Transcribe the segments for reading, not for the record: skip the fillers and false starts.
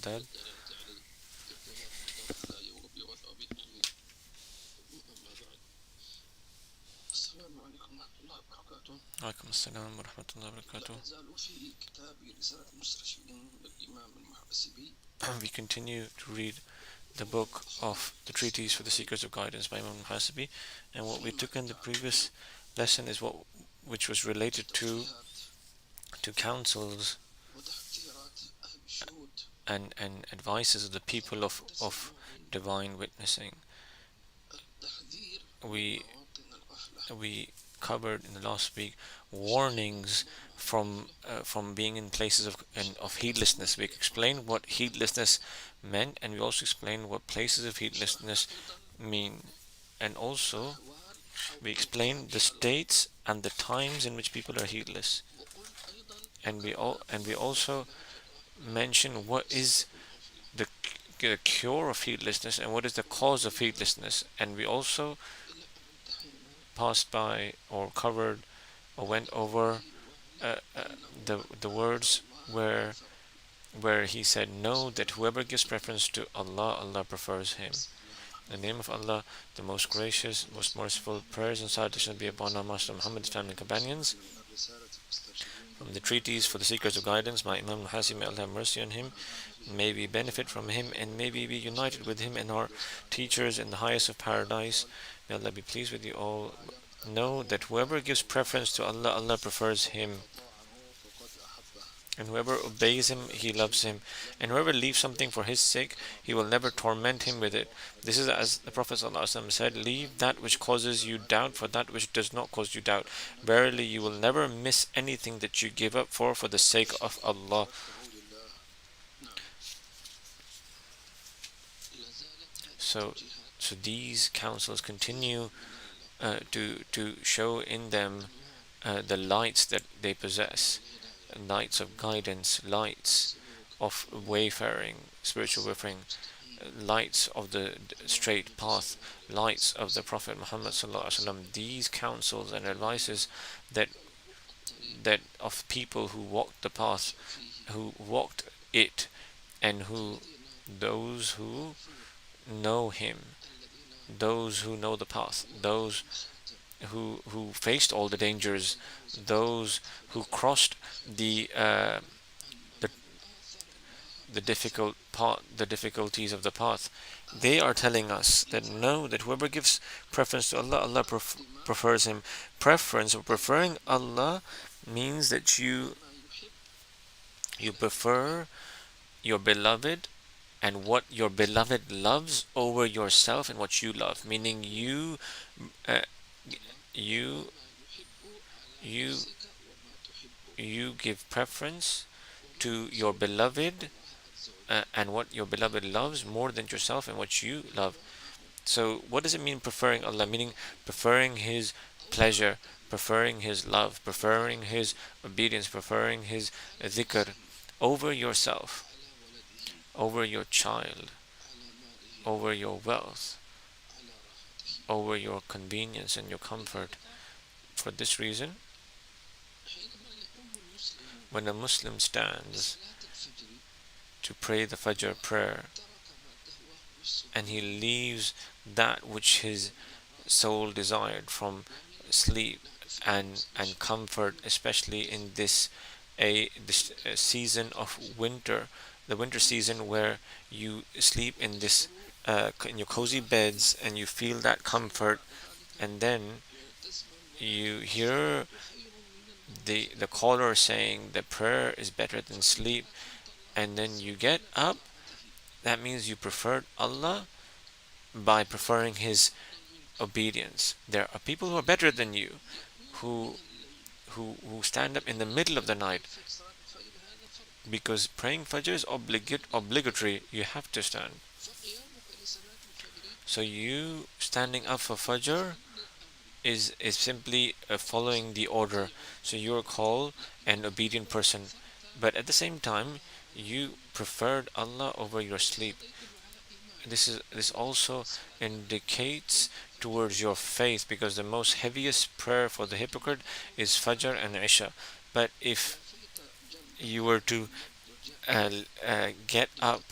تفضل. عليكم السلام ورحمة الله وبركاته. We continue to read the book of the Treatise for the Seekers of Guidance by Imam Hasibi, and what we took in the previous lesson is which was related to counsels and advices of the people of divine witnessing. We covered in the last week warnings from being in places of heedlessness. We explained what heedlessness meant, and we also explained what places of heedlessness mean, and also we explained the states and the times in which people are heedless, and we also mentioned what is the cure of heedlessness and what is the cause of heedlessness, and we also passed by or covered or went over the words where he said, "Know that whoever gives preference to Allah, Allah prefers him." In the name of Allah, the most gracious, most merciful, prayers and salutations be upon our Master Muhammad's family and companions. From the Treatise for the Seekers of Guidance by Imam Hasim, may Allah have mercy on him, may we benefit from him, and may we be united with him and our teachers in the highest of paradise. May Allah be pleased with you all. Know that whoever gives preference to Allah, Allah prefers him. And whoever obeys him, he loves him. And whoever leaves something for his sake, he will never torment him with it. This is as the Prophet ﷺ said, "Leave that which causes you doubt for that which does not cause you doubt. Verily, you will never miss anything that you give up for the sake of Allah." So these counsels continue to show in them the lights that they possess. Lights of guidance, lights of wayfaring, spiritual wayfaring, lights of the straight path, lights of the Prophet Muhammad ﷺ. These counsels and advices that of people who walked the path, who walked it, and those who know him, those who know the path, those who faced all the dangers, those who crossed the difficulties of the path. They are telling us that know that whoever gives preference to Allah, Allah prefers him. Preference or preferring Allah means that you prefer your beloved and what your beloved loves over yourself and what you love, meaning you give preference to your beloved and what your beloved loves more than yourself and what you love. So what does it mean preferring Allah? Meaning preferring his pleasure, preferring his love, preferring his obedience, preferring his dhikr over yourself, over your child, over your wealth, over your convenience and your comfort. For this reason, when a Muslim stands to pray the Fajr prayer and he leaves that which his soul desired from sleep and comfort, especially in this season of winter, the winter season where you sleep in this in your cozy beds and you feel that comfort, and then you hear the caller saying that prayer is better than sleep, and then you get up, that means you preferred Allah by preferring his obedience. There are people who are better than you, who stand up in the middle of the night, because praying Fajr is obligatory. You have to stand. So you standing up for Fajr is simply following the order. So you're called an obedient person, but at the same time you preferred Allah over your sleep. This also indicates towards your faith, because the most heaviest prayer for the hypocrite is Fajr and Isha. But if you were to get up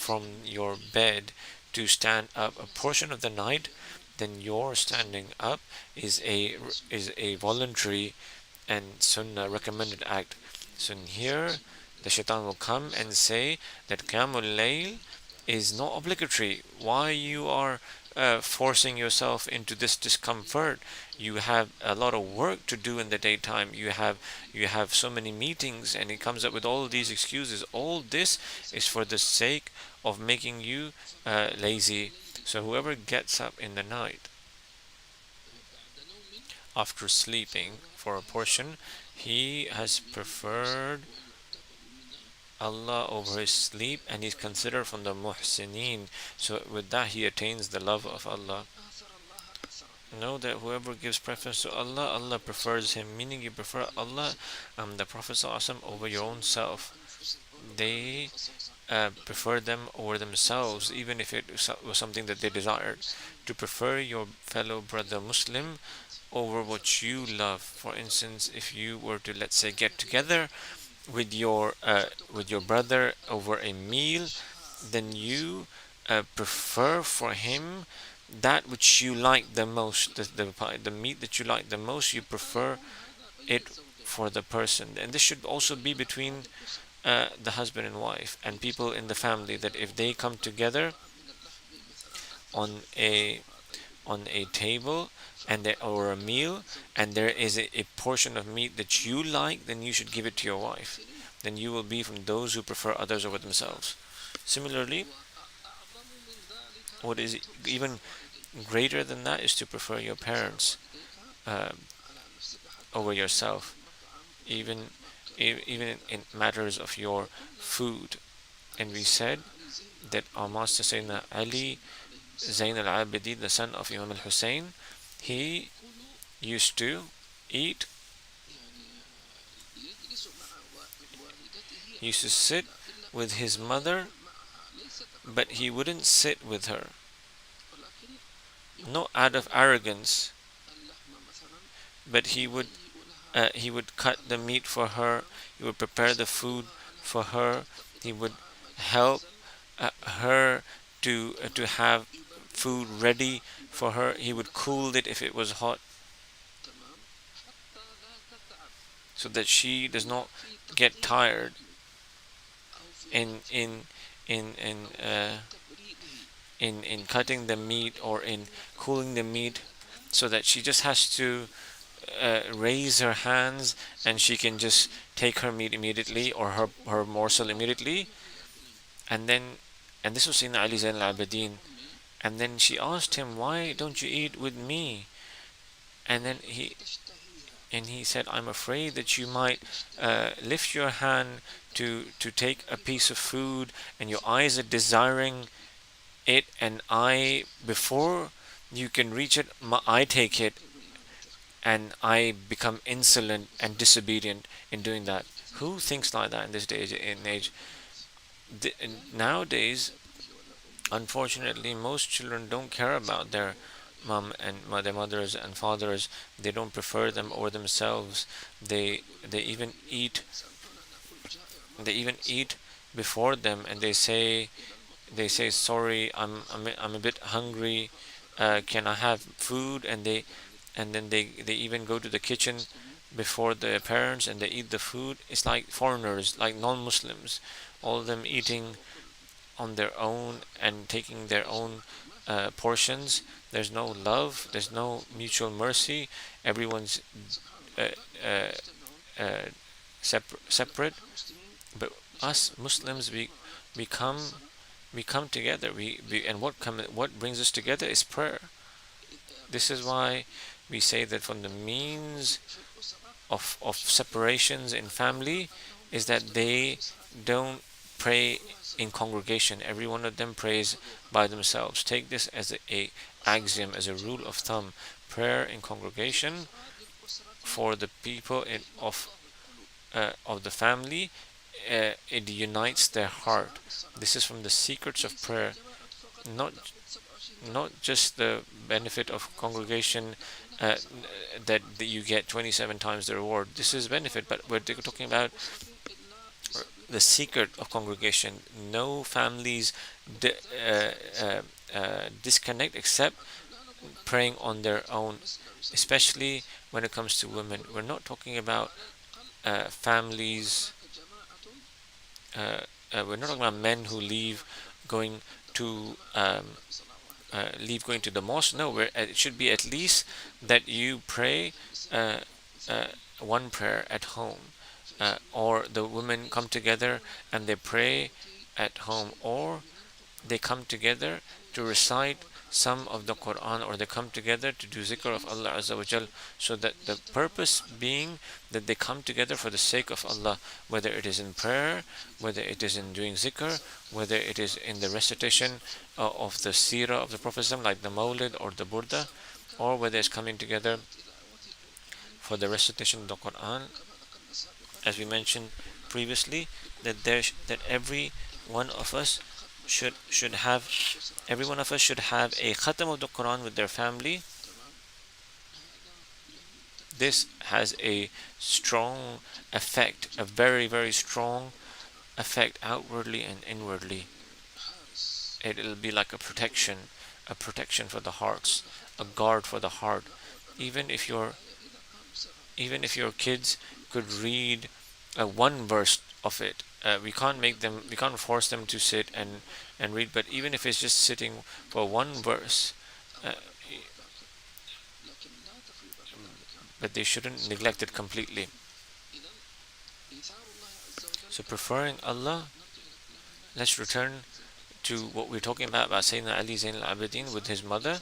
from your bed to stand up a portion of the night, then your standing up is a voluntary and sunnah recommended act. So in here, the shaitan will come and say that Qiyamul Layl is not obligatory. Why you are forcing yourself into this discomfort? You have a lot of work to do in the daytime. You have so many meetings, and he comes up with all these excuses. All this is for the sake of making you lazy. So whoever gets up in the night after sleeping for a portion, he has preferred Allah over his sleep, and he's considered from the muhsineen. So with that he attains the love of Allah. Know that whoever gives preference to Allah, Allah prefers him, meaning you prefer Allah, the Prophet ﷺ, over your own self. They prefer them over themselves, even if it was something that they desired. To prefer your fellow brother Muslim over what you love. For instance, if you were to, let's say, get together with your brother over a meal, then you prefer for him that which you like the most, the meat that you like the most, you prefer it for the person. And this should also be between the husband and wife and people in the family, that if they come together on a table or a meal, and there is a portion of meat that you like, then you should give it to your wife. Then you will be from those who prefer others over themselves. Similarly, what is even greater than that is to prefer your parents over yourself, even in matters of your food. And we said that our master Sayyidina Ali Zain al-Abidin, the son of Imam al-Hussain, he used to eat, he used to sit with his mother, but he wouldn't sit with her, not out of arrogance, but he would cut the meat for her, he would prepare the food for her, he would help her to have food ready for her, he would cool it if it was hot, so that she does not get tired in cutting the meat or in cooling the meat, so that she just has to raise her hands and she can just take her meat immediately, or her morsel immediately. And this was Sayyidina Ali Zain al-Abidin. And then she asked him, why don't you eat with me? And then he said, I'm afraid that you might lift your hand to take a piece of food, and your eyes are desiring it, and before you can reach it, I take it, and I become insolent and disobedient in doing that. Who thinks like that in this day and age? Nowadays, unfortunately, most children don't care about their their mothers and fathers. They don't prefer them over themselves. They even eat before them, and they say sorry, I'm a bit hungry. Can I have food? And then they even go to the kitchen before their parents, and they eat the food. It's like foreigners, like non-Muslims, all of them eating on their own and taking their own portions. There's no love, there's no mutual mercy. Everyone's uh, uh, uh, separate. But us Muslims, we come together. And what brings us together is prayer. This is why we say that from the means of separations in family is that they don't pray in congregation. Every one of them prays by themselves. Take this as a axiom, as a rule of thumb. Prayer in congregation for the people of the family, it unites their heart. This is from the secrets of prayer. Not just the benefit of congregation, that you get 27 times the reward. This is benefit, but we're talking about the secret of congregation. No families di- uh, uh, disconnect except praying on their own, especially when it comes to women. We're not talking about families, we're not talking about men who leave going to leave going to the mosque. No, it should be at least that you pray uh, uh, one prayer at home, or the women come together and they pray at home, or they come together to recite some of the Quran, or they come together to do zikr of Allah Azza wa Jal, so that the purpose being that they come together for the sake of Allah, whether it is in prayer, whether it is in doing zikr, whether it is in the recitation of the seerah of the Prophet like the Mawlid or the Burda, or whether it's coming together for the recitation of the Quran, as we mentioned previously, that every one of us should have every one of us should have a khatam of the Quran with their family. This has a strong effect, a very, very strong effect outwardly and inwardly. It'll be like a protection for the hearts, a guard for the heart. Even if your even if your kids could read one verse of it, we can't force them to sit and read. But even if it's just sitting for one verse, uh, but they shouldn't neglect it completely. So preferring Allah, let's return to what we're talking about Sayyidina Ali Zain al-Abidin with his mother.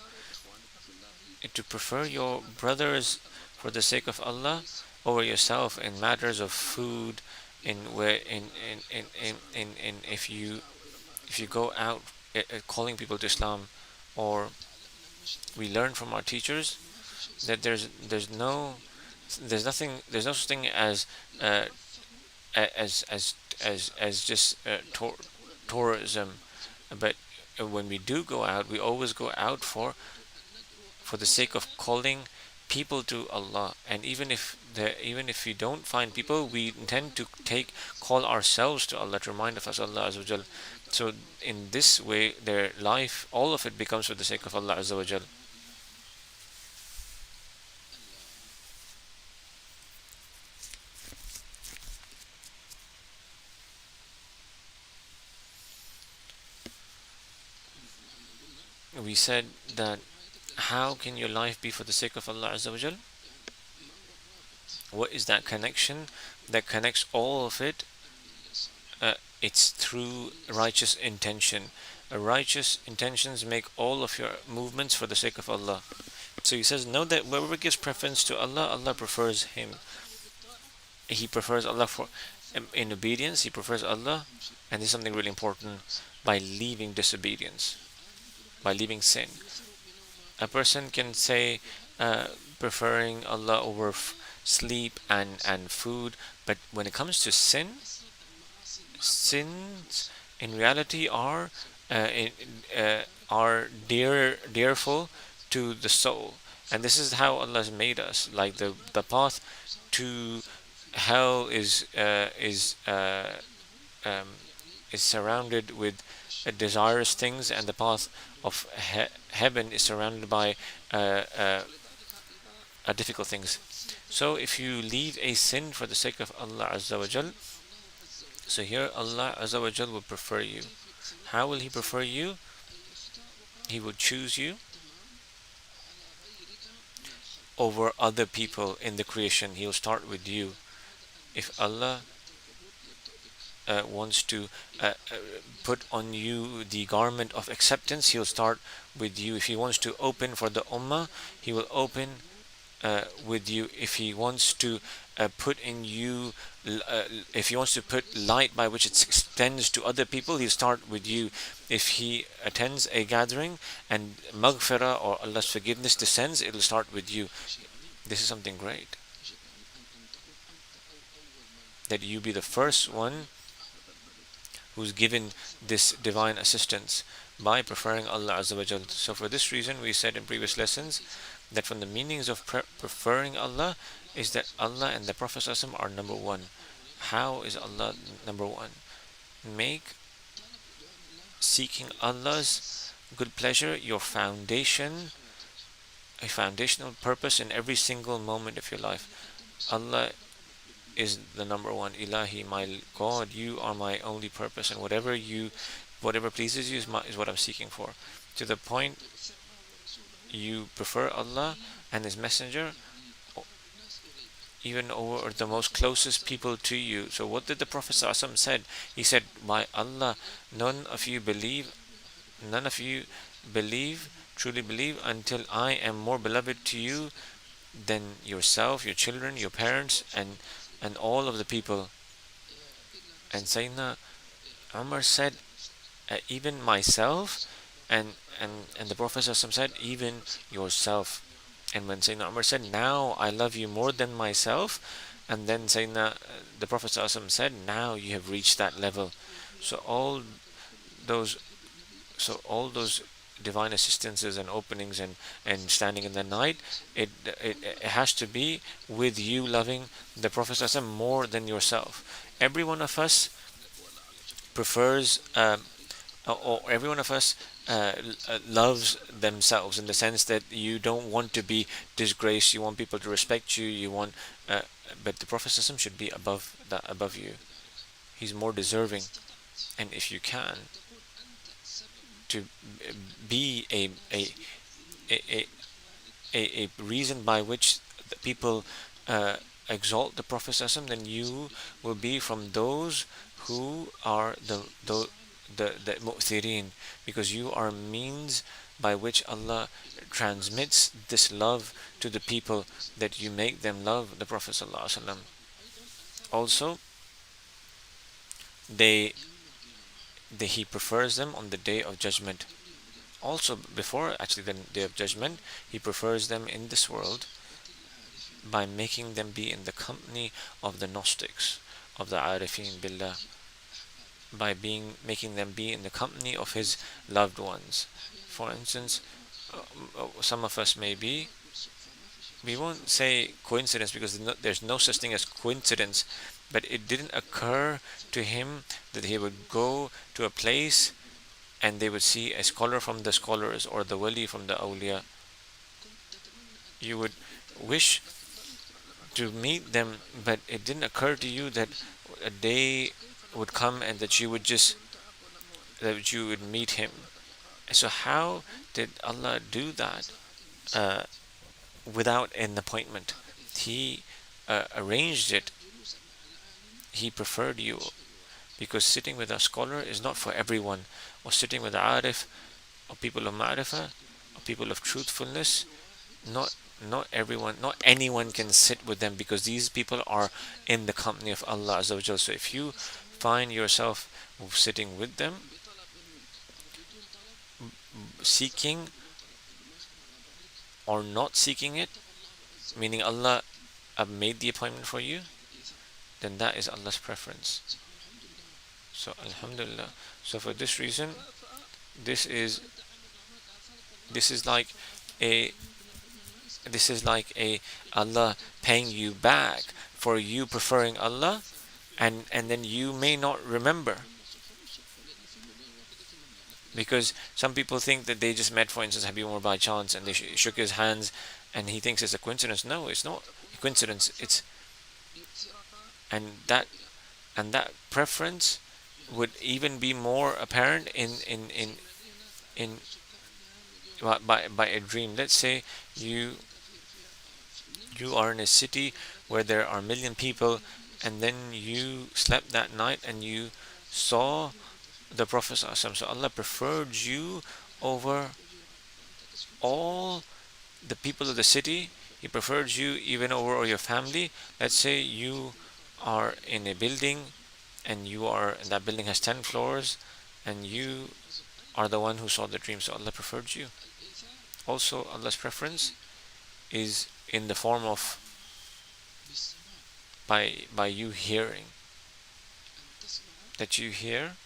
To prefer your brothers for the sake of Allah over yourself in matters of food, in where in if you go out calling people to Islam, or we learn from our teachers that there's no such thing as uh, as just tourism, but when we do go out, we always go out for the sake of calling people to Allah. And even if we don't find people, we intend to call ourselves to Allah, to remind of us Allah Azza wa Jal. So in this way, their life, all of it becomes for the sake of Allah Azza wa Jal. We said that how can your life be for the sake of Allah Azza wa Jal? What is that connection that connects all of it? It's through righteous intention. Righteous intentions make all of your movements for the sake of Allah. So he says, know that whoever gives preference to Allah, Allah prefers him. He prefers Allah in obedience. He prefers Allah, and this is something really important, by leaving disobedience, by leaving sin. A person can say preferring Allah over sleep and food, but when it comes to sins in reality are dearful to the soul, and this is how Allah has made us. Like the path to hell um, is surrounded with desirous things, and the path of heaven is surrounded by difficult things. So if you leave a sin for the sake of Allah Azza wa Jal, so here Allah Azza wa Jal will prefer you. How will He prefer you? He will choose you over other people in the creation. He'll start with you. If Allah wants to put on you the garment of acceptance, He'll start with you. If He wants to open for the Ummah, He will open with you. If He wants to put in you, if He wants to put light by which it extends to other people, He'll start with you. If He attends a gathering and maghfirah or Allah's forgiveness descends, it'll start with you. This is something great, that you be the first one who's given this divine assistance by preferring Allah Azza wa Jal. So for this reason, we said in previous lessons that from the meanings of preferring Allah is that Allah and the Prophet ﷺ are number one. How is Allah number one? Make seeking Allah's good pleasure your foundation, a foundational purpose in every single moment of your life. Allah is the number one. Ilahi, my God, you are my only purpose, and whatever pleases you is what I'm seeking for. To the point you prefer Allah and His Messenger even over the most closest people to you. So what did the Prophet ﷺ said? He said, by Allah, none of you truly believe until I am more beloved to you than yourself, your children, your parents, and all of the people. And Sayyidina Umar said, even myself, and the Prophet ﷺ said, even yourself. And when Sayyidina Umar said, now I love you more than myself, and then the Prophet ﷺ said, now you have reached that level. So those all those divine assistances and openings and standing in the night, it has to be with you loving the Prophet ﷺ more than yourself. Every one of us prefers or every one of us loves themselves, in the sense that you don't want to be disgraced, you want people to respect you, but the Prophet ﷺ should be above you. He's more deserving. And if you can, to be a, a reason by which the people exalt the Prophet ﷺ, then you will be from those who are the mu'thirin, because you are means by which Allah transmits this love to the people, that you make them love the Prophet ﷺ. Also, he prefers them on the Day of Judgment. Also, before actually the Day of Judgment, he prefers them in this world by making them be in the company of the Gnostics, of the Arifin Billah, by making them be in the company of his loved ones. For instance, some of us we won't say coincidence, because there's no such thing as coincidence, but it didn't occur to him that he would go to a place and they would see a scholar from the scholars or the wali from the awliya. You would wish to meet them, but it didn't occur to you that a day would come and that you would meet him. So how did Allah do that without an appointment? He arranged it. He preferred you, because sitting with a scholar is not for everyone, or sitting with Arif, or people of Ma'rifah, or people of truthfulness. Not everyone, not anyone can sit with them, because these people are in the company of Allah Azza wa Jal. So if you find yourself sitting with them, seeking or not seeking it, meaning Allah made the appointment for you, then that is Allah's preference. So Alhamdulillah. So for this reason, this is like a Allah paying you back for you preferring Allah, and then you may not remember, because some people think that they just met, for instance, Habib Umar by chance, and they shook his hands, and he thinks it's a coincidence. No, it's not a coincidence. And that preference would even be more apparent in by a dream. Let's say you are in a city where there are 1,000,000 people, and then you slept that night and you saw the Prophet ﷺ. So Allah preferred you over all the people of the city. He preferred you even over your family. Let's say you are in a building, and that building has 10 floors, and you are the one who saw the dream. So Allah preferred you. Also, Allah's preference is in the form of by you hearing, that you hear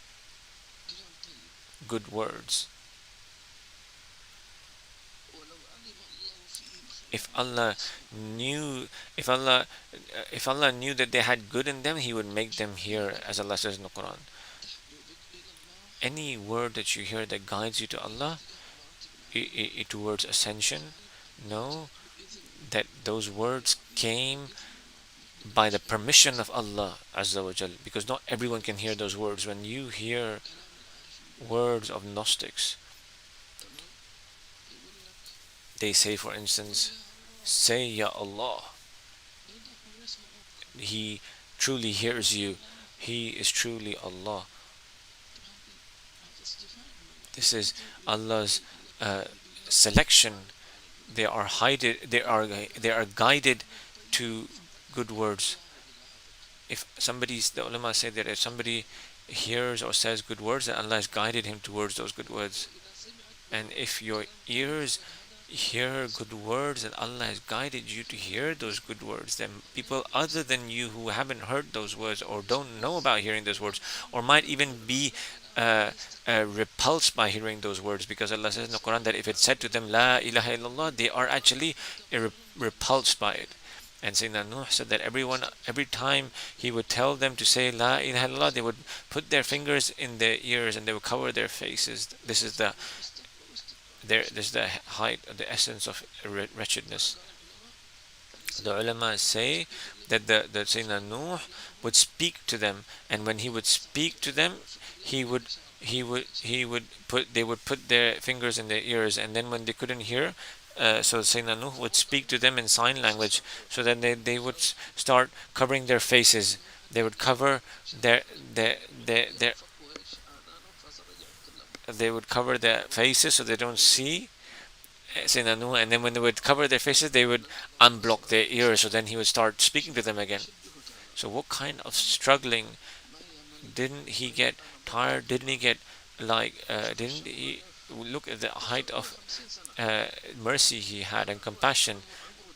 good words. If Allah knew, if Allah, if Allah knew that they had good in them, He would make them hear, as Allah says in the Quran. Any word that you hear that guides you to Allah, towards ascension, know that those words came by the permission of Allah Azza wa Jal, because not everyone can hear those words. When you hear words of Gnostics, they say, for instance, say Ya Allah. He truly hears you. He is truly Allah. This is Allah's selection. They are guided to good words. If somebody's The ulama say that if somebody hears or says good words, then Allah has guided him towards those good words. And if your ears hear good words and Allah has guided you to hear those good words, then people other than you who haven't heard those words or don't know about hearing those words, or might even be repulsed by hearing those words, because Allah says in the Quran that if it's said to them La ilaha illallah, they are actually repulsed by it. And Sayyidina Nuh said that every time he would tell them to say La ilaha illallah, they would put their fingers in their ears and they would cover their faces. This is the height of the essence of wretchedness. The ulama say that the Sayyidina Nuh would speak to them, and when he would speak to them, they would put their fingers in their ears, and then when they couldn't hear, so Sayyidina Nuh would speak to them in sign language, so then they would start covering their faces. They would cover their they would cover their faces so they don't see Sayyidina Nuh, and then when they would cover their faces, they would unblock their ears, so then he would start speaking to them again. So what kind of struggling? Didn't he get tired? Didn't he get didn't he look at the height of mercy he had and compassion?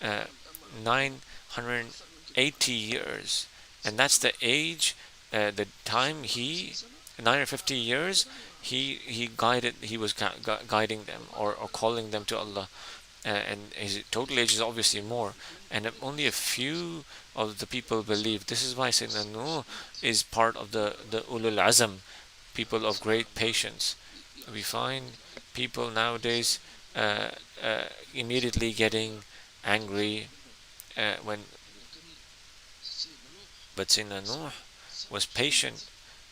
980 years, and that's the age, the time 950 years he was guiding them, or calling them to Allah, and his total age is obviously more, and only a few of the people believe. This is why Sayyidina Nuh is part of the Ulul Azam, people of great patience. We find people nowadays immediately getting angry when but Sayyidina Nuh was patient,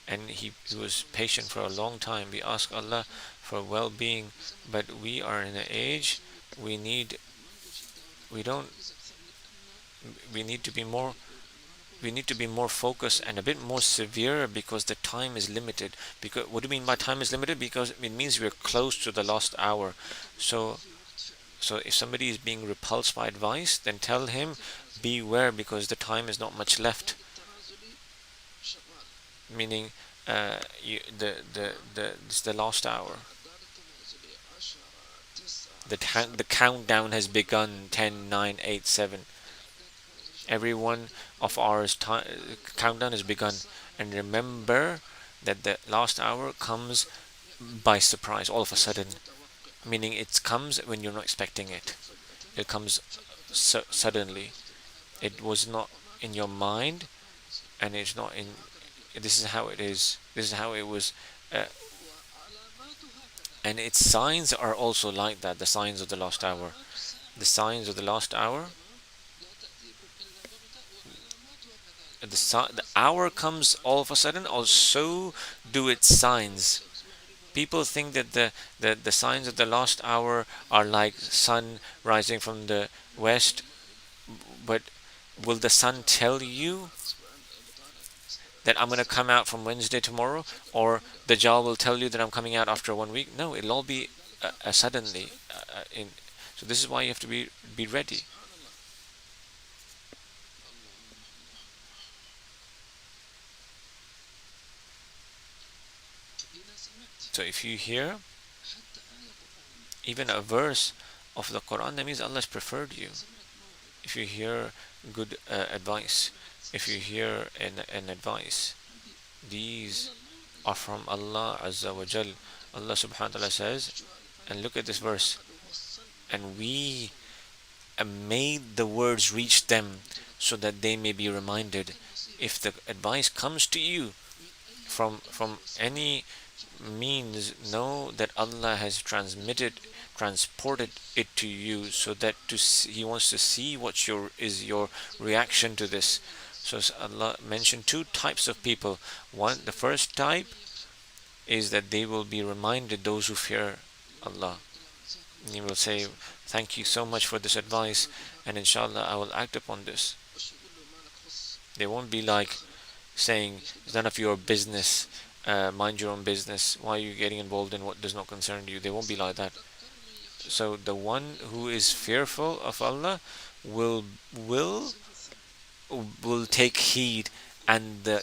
and he was patient for a long time. We ask Allah for well-being, but we are in an age we need we don't we need to be more focused and a bit more severe, because the time is limited. Because what do you mean by time is limited? Because it means we're close to the last hour. So if somebody is being repulsed by advice, then tell him beware, because the time is not much left. Meaning it's the last hour. The countdown has begun. 10, 9, 8, 7. Every one of ours countdown has begun. And remember that the last hour comes by surprise, all of a sudden. Meaning it comes when you're not expecting it. It comes suddenly. It was not in your mind, and it's not in. This is how it is. This is how it was. And its signs are also like that. The signs of the last hour. The signs of the last hour. The hour comes all of a sudden. Also, do its signs. People think that the signs of the last hour are like sun rising from the west, but will the sun tell you that I'm going to come out from Wednesday tomorrow, or the Dajjal will tell you that I'm coming out after 1 week? No, it'll all be suddenly. So this is why you have to be ready. So if you hear even a verse of the Quran, that means Allah has preferred you. If you hear good advice, if you hear an advice, these are from Allah Azza wa Jal. Allah subhanahu wa ta'ala says, and look at this verse, and we may the words reach them so that they may be reminded. If the advice comes to you from any means, know that Allah has transported it to you, so that He wants to see what your reaction to this. So Allah mentioned two types of people. One, the first type is that they will be reminded, those who fear Allah. And He will say, "Thank you so much for this advice, and inshallah I will act upon this." They won't be like saying, "It's none of your business, mind your own business, why are you getting involved in what does not concern you?" They won't be like that. So the one who is fearful of Allah will will will take heed, and the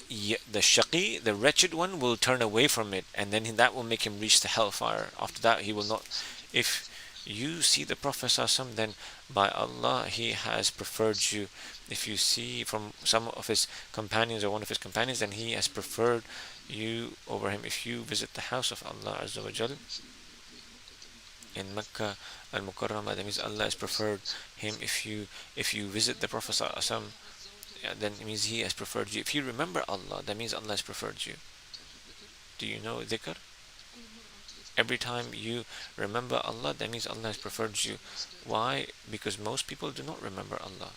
shaqi, the wretched one, will turn away from it, and then that will make him reach the hellfire. After that, he will not. If you see the Prophet ﷺ, then by Allah, he has preferred you. If you see from some of his companions or one of his companions, then he has preferred you over him. If you visit the house of Allah Azza wa Jal in Mecca al-Mukarramah, that means Allah has preferred him. If you visit the Prophet ﷺ, then it means he has preferred you. If you remember Allah, that means Allah has preferred you. Do you know dhikr? Every time you remember Allah, that means Allah has preferred you. Why? Because most people do not remember Allah.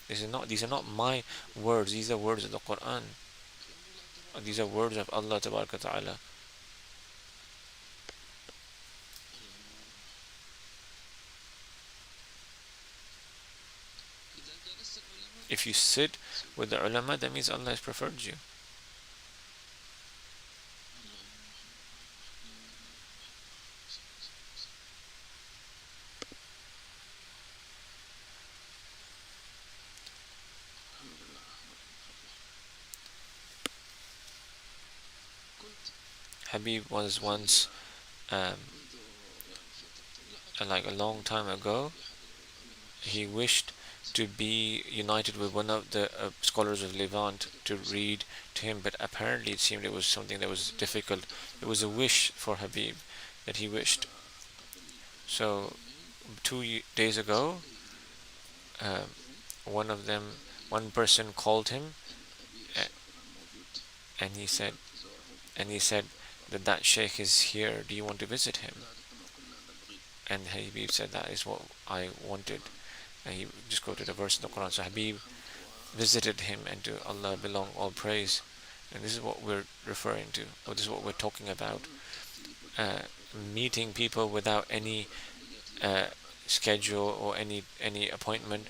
These are not my words. These are words of the Quran. These are words of Allah Ta'ala. If you sit with the ulama, that means Allah has preferred you. Habib was once, like a long time ago, he wished to be united with one of the scholars of Levant to read to him, but apparently it seemed it was something that was difficult. It was a wish for Habib that he wished. So 2 days ago, um, one person called him, uh, and he said that sheikh is here. Do you want to visit him? And Habib said, that is what I wanted. And he just quoted a verse in the Quran. So Habib visited him, and to Allah belong all praise. And this is what we're referring to, or this is what we're talking about. Meeting people without any schedule or any appointment.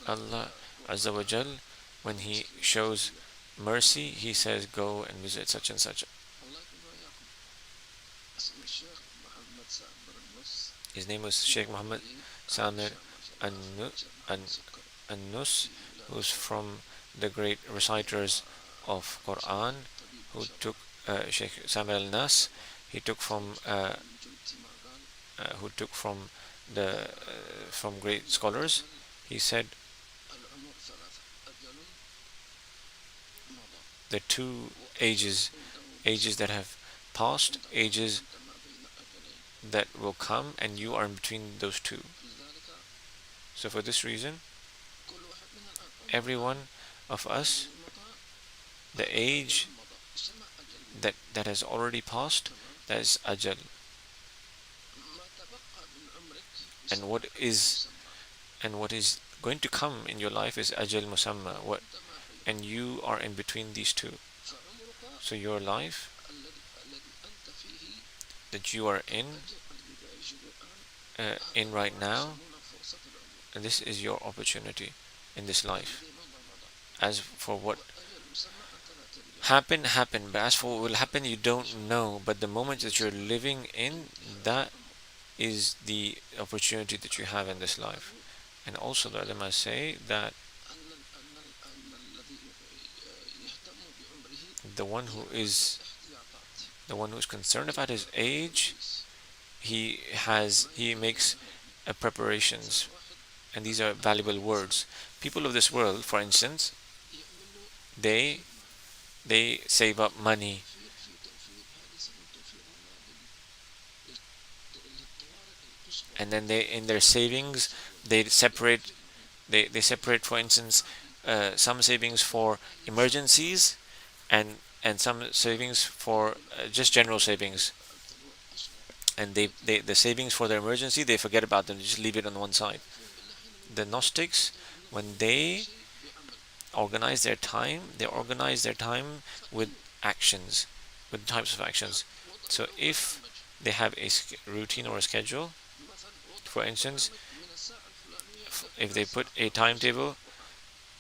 Allah Azza wa Jal, when He shows mercy, He says, go and visit such and such. His name was Sheikh Muhammad Samir An-Nus, who's from the great reciters of Quran, who took Sheikh Samir al-Nas. He took from who took from the from great scholars. He said the two ages that have passed, ages that will come, and you are in between those two. So for this reason, every one of us, the age that has already passed, that is ajal. And what is going to come in your life is ajal musamma. And you are in between these two. So your life that you are in right now, and this is your opportunity in this life. As for what happened, but as for what will happen, you don't know. But the moment that you're living in, that is the opportunity that you have in this life. And also the ulama say that the one who is concerned about his age, he makes preparations, and these are valuable words. People of this world, for instance, they save up money. and then they in their savings they separate they separate, for instance, some savings for emergencies and some savings for just general savings, and the savings for their emergency they forget about them, they just leave it on one side. The Gnostics, when they organize their time with actions, with types of actions. So if they have a routine or a schedule, for instance, if they put a timetable,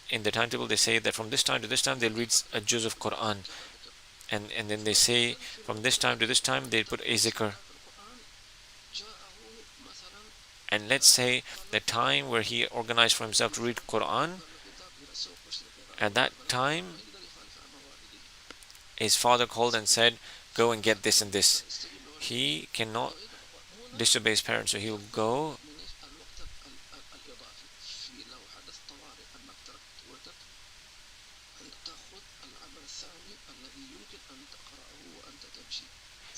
in the timetable they say that from this time to this time they'll read a juz of Quran, and then they say from this time to this time they put a zikr. And let's say the time where he organized for himself to read Quran, at that time his father called and said, go and get this and this. He cannot disobey his parents, so he'll go.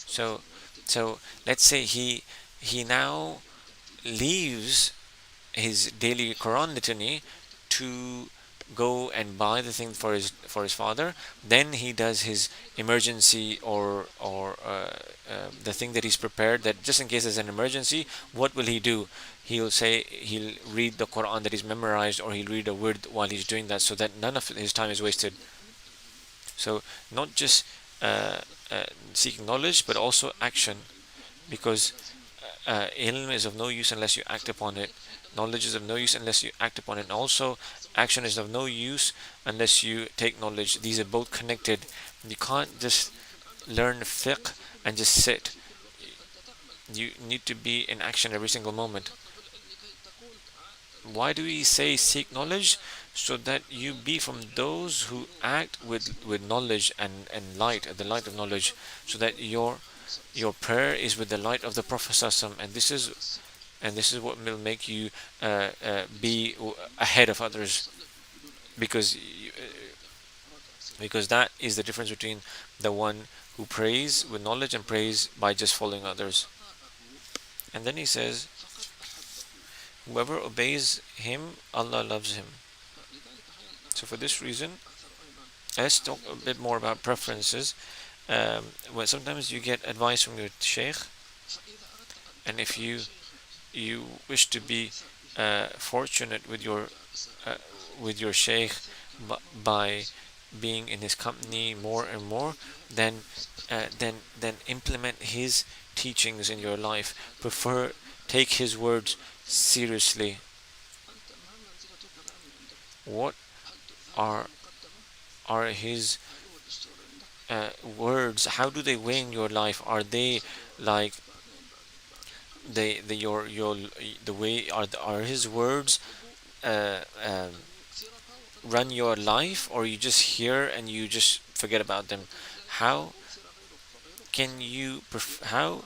So so let's say he now leaves his daily Quran litany to go and buy the thing for his father. Then he does his emergency or the thing that he's prepared, that just in case there's an emergency, what will he do? He'll say he'll read the Quran that he's memorized, or he'll read a word while he's doing that, so that none of his time is wasted. So not just uh, seeking knowledge, but also action, because ilm is of no use unless you act upon it. Knowledge is of no use unless you act upon it. And also, action is of no use unless you take knowledge. These are both connected. You can't just learn fiqh and just sit. You need to be in action every single moment. Why do we say seek knowledge? So that you be from those who act with knowledge and light, the light of knowledge, so that your prayer is with the light of the Prophet ﷺ, and this is what will make you be ahead of others, because because that is the difference between the one who prays with knowledge and prays by just following others. And then he says, whoever obeys him, Allah loves him. So for this reason, let's talk a bit more about preferences. Well, sometimes you get advice from your sheikh, and if you wish to be fortunate with your sheikh by being in his company more and more, then implement his teachings in your life. Take his words seriously. What are his words? How do they weigh in your life? Are they like the way are his words uh, um, run your life, or you just hear and you just forget about them? How how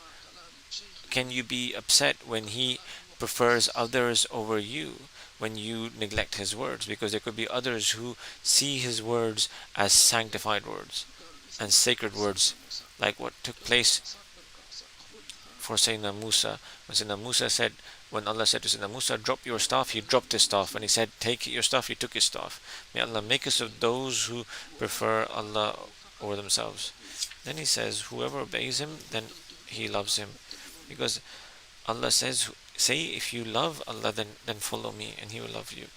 can you be upset when he prefers others over you, when you neglect his words? Because there could be others who see his words as sanctified words and sacred words, like what took place for Sayyidina Musa. When Sayyidina Musa said, when Allah said to Sayyidina Musa, drop your staff, he dropped his staff. When he said, take your staff, he took his staff. May Allah make us of those who prefer Allah over themselves. Then he says, whoever obeys him, then he loves him. Because Allah says, say if you love Allah, then follow me and he will love you.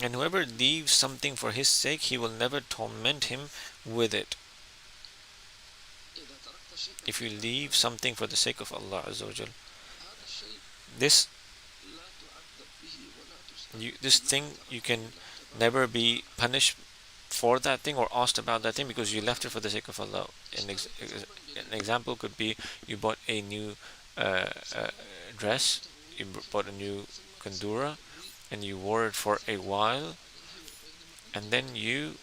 And whoever leaves something for his sake, he will never torment him with it. If you leave something for the sake of Allah Azza wa Jal, this thing, you can never be punished for that thing or asked about that thing, because you left it for the sake of Allah. An example could be, you bought a new dress, you bought a new kandura, and you wore it for a while, and then you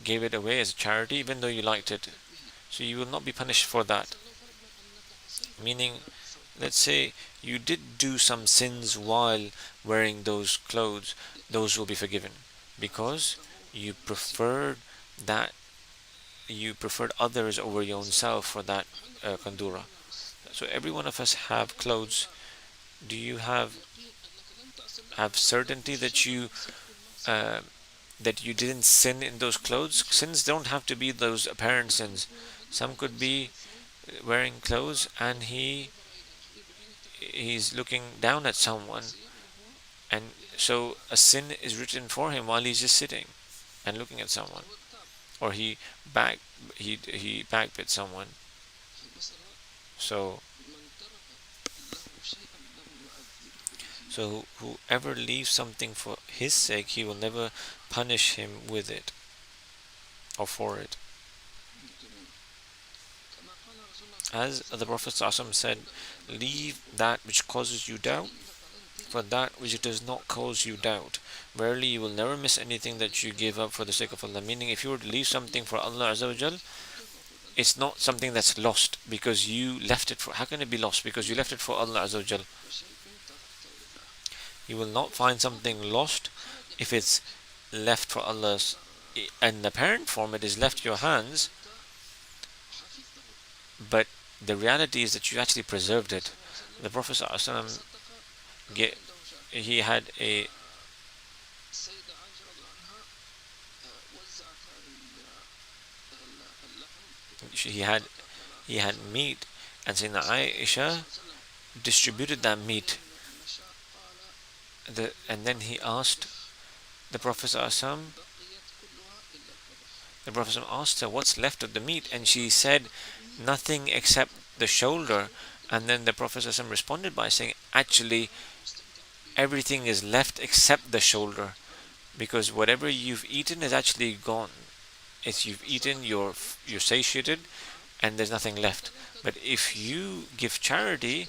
gave it away as a charity, even though you liked it. So you will not be punished for that. Meaning, let's say you did do some sins while wearing those clothes, those will be forgiven, because you preferred others over your own self for that kandura. So every one of us have clothes. Do you have certainty uh, that you didn't sin in those clothes? Sins don't have to be those apparent sins. Some could be wearing clothes and he's looking down at someone, and so a sin is written for him while he's just sitting and looking at someone, or back he backbit someone. So whoever leaves something for his sake, he will never punish him with it or for it. As the Prophet ﷺ said, leave that which causes you doubt for that which does not cause you doubt. Verily, you will never miss anything that you give up for the sake of Allah. Meaning, if you were to leave something for Allah Azza wa Jal, it's not something that's lost because you left it for. How can it be lost? Because you left it for Allah Azza wa Jal. You will not find something lost if it's left for Allah's. In the parent form, it is left your hands, but the reality is that you actually preserved it. The Prophet ﷺ, he had a he had he had meat, and Sayyidina Aisha distributed that meat. And then he asked the Prophet ﷺ, the Prophet ﷺ asked her what's left of the meat, and she said nothing except the shoulder. And then the Prophet ﷺ responded by saying, actually, everything is left except the shoulder, because whatever you've eaten is actually gone. It's you've eaten, you're satiated, and there's nothing left. But if you give charity,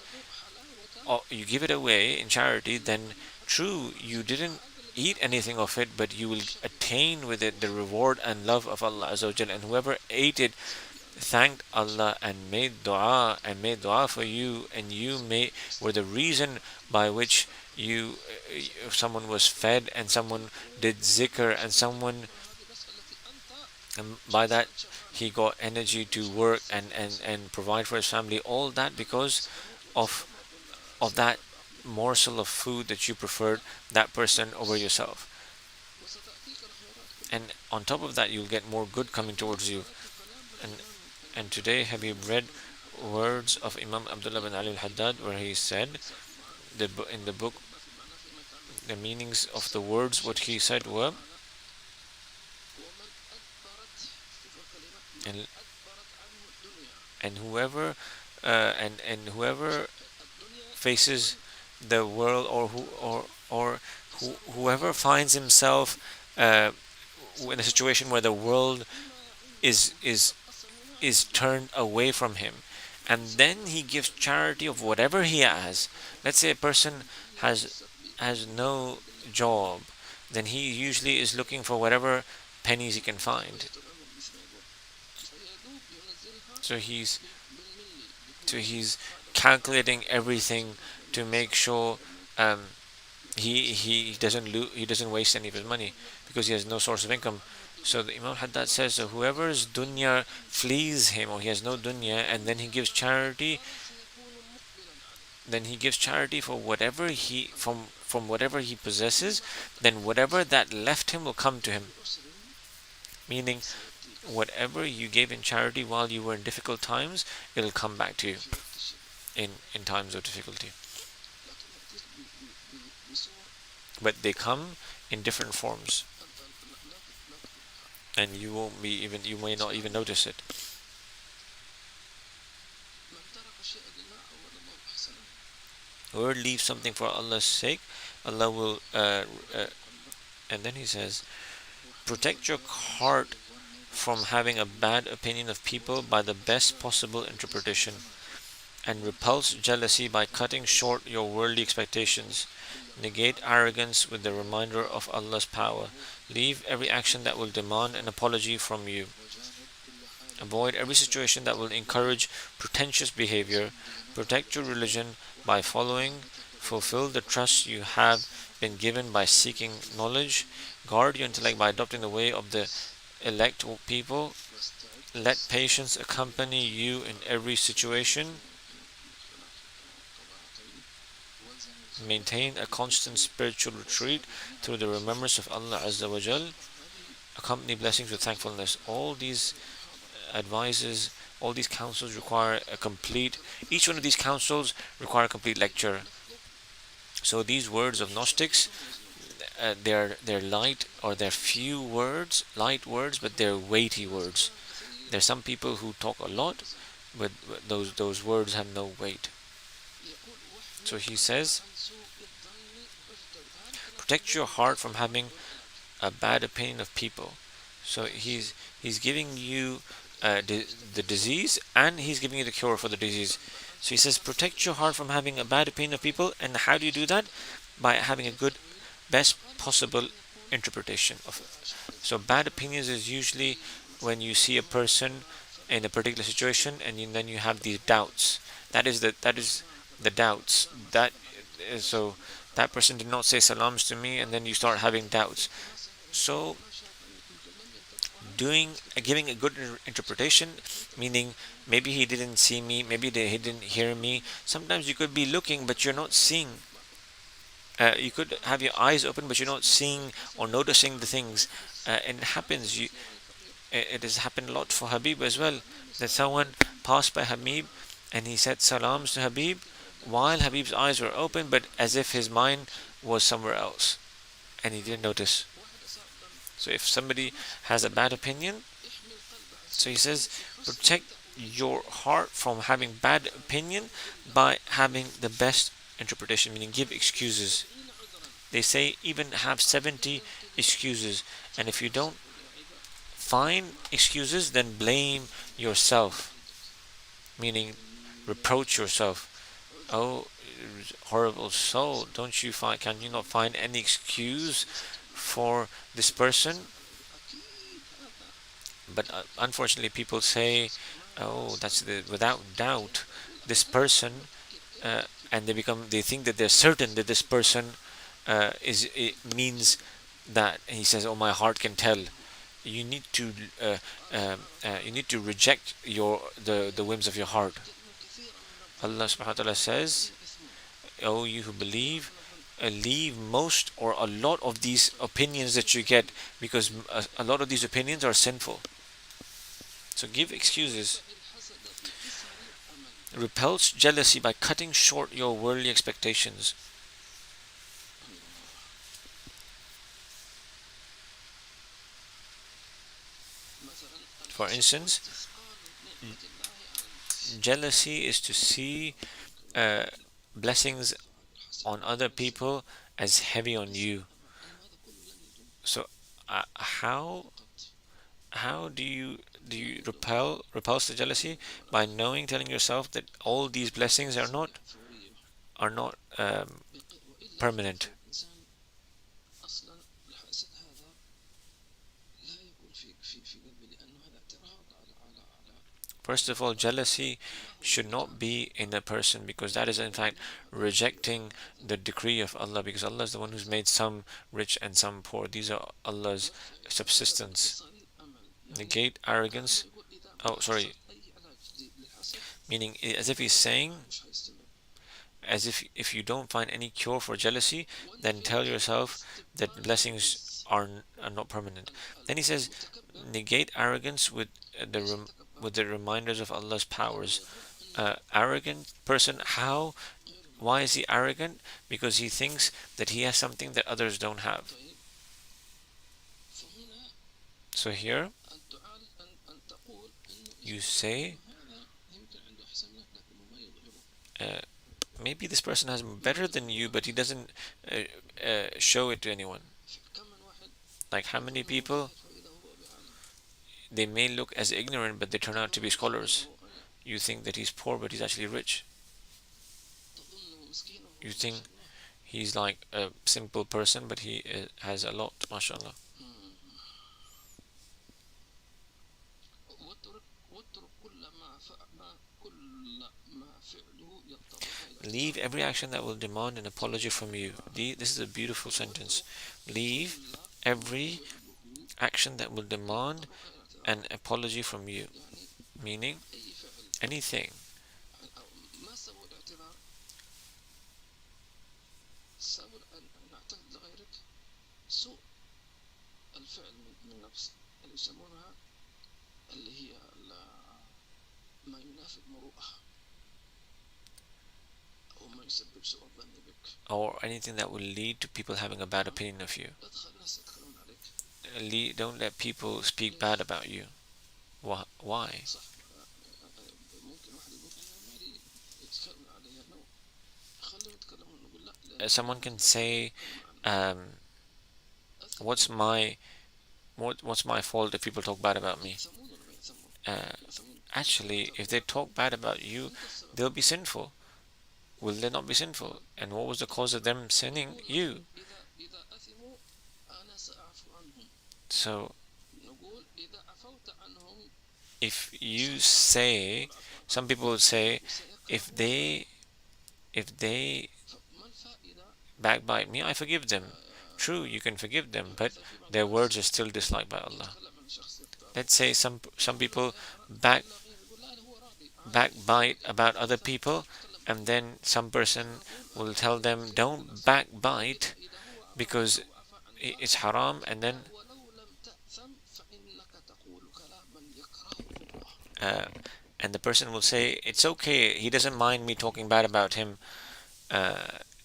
or you give it away in charity, then true, you didn't eat anything of it, but you will attain with it the reward and love of Allah Azza wa Jal. And whoever ate it thanked Allah and made dua for you, and were the reason by which someone was fed, and someone did zikr, and by that he got energy to work and provide for his family, all that because of that morsel of food that you preferred that person over yourself. And on top of that, you'll get more good coming towards you. And today, have you read words of Imam Abdullah bin Ali al-Haddad, where he said in the book, the meanings of the words, what he said were, and whoever whoever faces the world, or whoever finds himself in a situation where the world is turned away from him, and then he gives charity of whatever he has. Let's say a person has no job, then he usually is looking for whatever pennies he can find. So he's calculating everything to make sure he doesn't waste any of his money, because he has no source of income. So the Imam Haddad says, so whoever's dunya flees him, or he has no dunya, and then he gives charity, for whatever from whatever he possesses, then whatever that left him will come to him. Meaning, whatever you gave in charity while you were in difficult times, it'll come back to you in times of difficulty. But they come in different forms, and you may not even notice it. Whoever leaves something for Allah's sake, Allah will and then he says, protect your heart from having a bad opinion of people by the best possible interpretation, and repulse jealousy by cutting short your worldly expectations. Negate arrogance with the reminder of Allah's power. Leave every action that will demand an apology from you. Avoid every situation that will encourage pretentious behavior. Protect your religion by following. Fulfill the trust you have been given by seeking knowledge. Guard your intellect by adopting the way of the elect people. Let patience accompany you in every situation. Maintain a constant spiritual retreat through the remembrance of Allah Azza wa Jal. Accompany blessings with thankfulness. All these advices, all these counsels require a complete, each one of these counsels require a complete lecture. So these words of Gnostics, they're light, or they're few words, light words, but they're weighty words. There's some people who talk a lot, but those words have no weight. So he says, protect your heart from having a bad opinion of people. So he's giving you the disease, and he's giving you the cure for the disease. So he says, protect your heart from having a bad opinion of people. And how do you do that? By having a good, best possible interpretation of it. So bad opinions is usually when you see a person in a particular situation, and then you have these doubts. That is the doubts. So that person did not say salams to me, and then you start having doubts. So giving a good interpretation, meaning maybe he didn't see me, maybe he didn't hear me. Sometimes you could be looking, but you're not seeing. You could have your eyes open, but you're not seeing or noticing the things. And it happens. It has happened a lot for Habib as well. That someone passed by Habib, and he said salams to Habib, while Habib's eyes were open, but as if his mind was somewhere else, and he didn't notice. So if somebody has a bad opinion, so he says, protect your heart from having bad opinion by having the best interpretation, meaning give excuses. They say even have 70 excuses, and if you don't find excuses, then blame yourself, meaning reproach yourself. Oh, horrible soul, can you not find any excuse for this person? But unfortunately, people say, "Oh, without doubt, this person," and they think that they're certain that this person it means that. And he says, "Oh, my heart can tell." You need to reject the whims of your heart. Allah Subhanahu wa Taala says, "Oh, you who believe, leave most or a lot of these opinions that you get, because a lot of these opinions are sinful." So give excuses. Repulse jealousy by cutting short your worldly expectations. For instance, jealousy is to see blessings on other people as heavy on you. So how do you repulse the jealousy? By telling yourself that all these blessings are not permanent. First of all, jealousy should not be in a person, because that is in fact rejecting the decree of Allah, because Allah is the one who's made some rich and some poor. These are Allah's subsistence. Negate arrogance. Oh, sorry. Meaning, as if he's saying, as if you don't find any cure for jealousy, then tell yourself that blessings are not permanent. Then he says, negate arrogance with the reminders of Allah's powers. Arrogant person, why is he arrogant? Because he thinks that he has something that others don't have. So here you say, maybe this person has better than you, but he doesn't show it to anyone. Like how many people, they may look as ignorant, but they turn out to be scholars. You think that he's poor, but he's actually rich. You think he's like a simple person, but he has a lot, mashallah. Leave every action that will demand an apology from you. This is a beautiful sentence. Leave every action that will demand an apology from you. Meaning, anything. or anything that will lead to people having a bad opinion of you. Don't let people speak bad about you. Why? Someone can say, um, "What's my what's my fault if people talk bad about me?" Uh, Actually, if they talk bad about you, they'll be sinful. Will they not be sinful? And what was the cause of them sinning? You. So if you say, some people would say, if they backbite me, I forgive them. True, you can forgive them, but their words are still disliked by Allah. Let's say some people back backbite about other people, and then some person will tell them, don't backbite because it's haram, and then uh, and the person will say, it's okay, he doesn't mind me talking bad about him.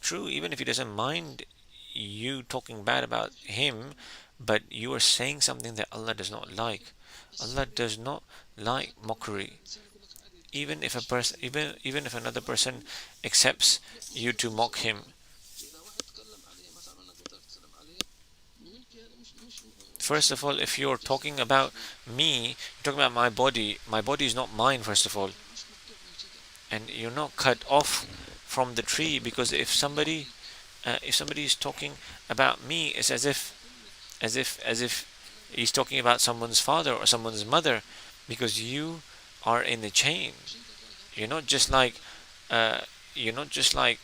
True, even if he doesn't mind you talking bad about him, but you are saying something that Allah does not like. Allah does not like mockery. Even if a person, even if another person accepts you to mock him. First of all, if you're talking about me, you're talking about my body. My body is not mine, first of all, and you're not cut off from the tree, because if somebody is talking about me, it's as if he's talking about someone's father or someone's mother, because you are in the chain. You're not just like uh, you're not just like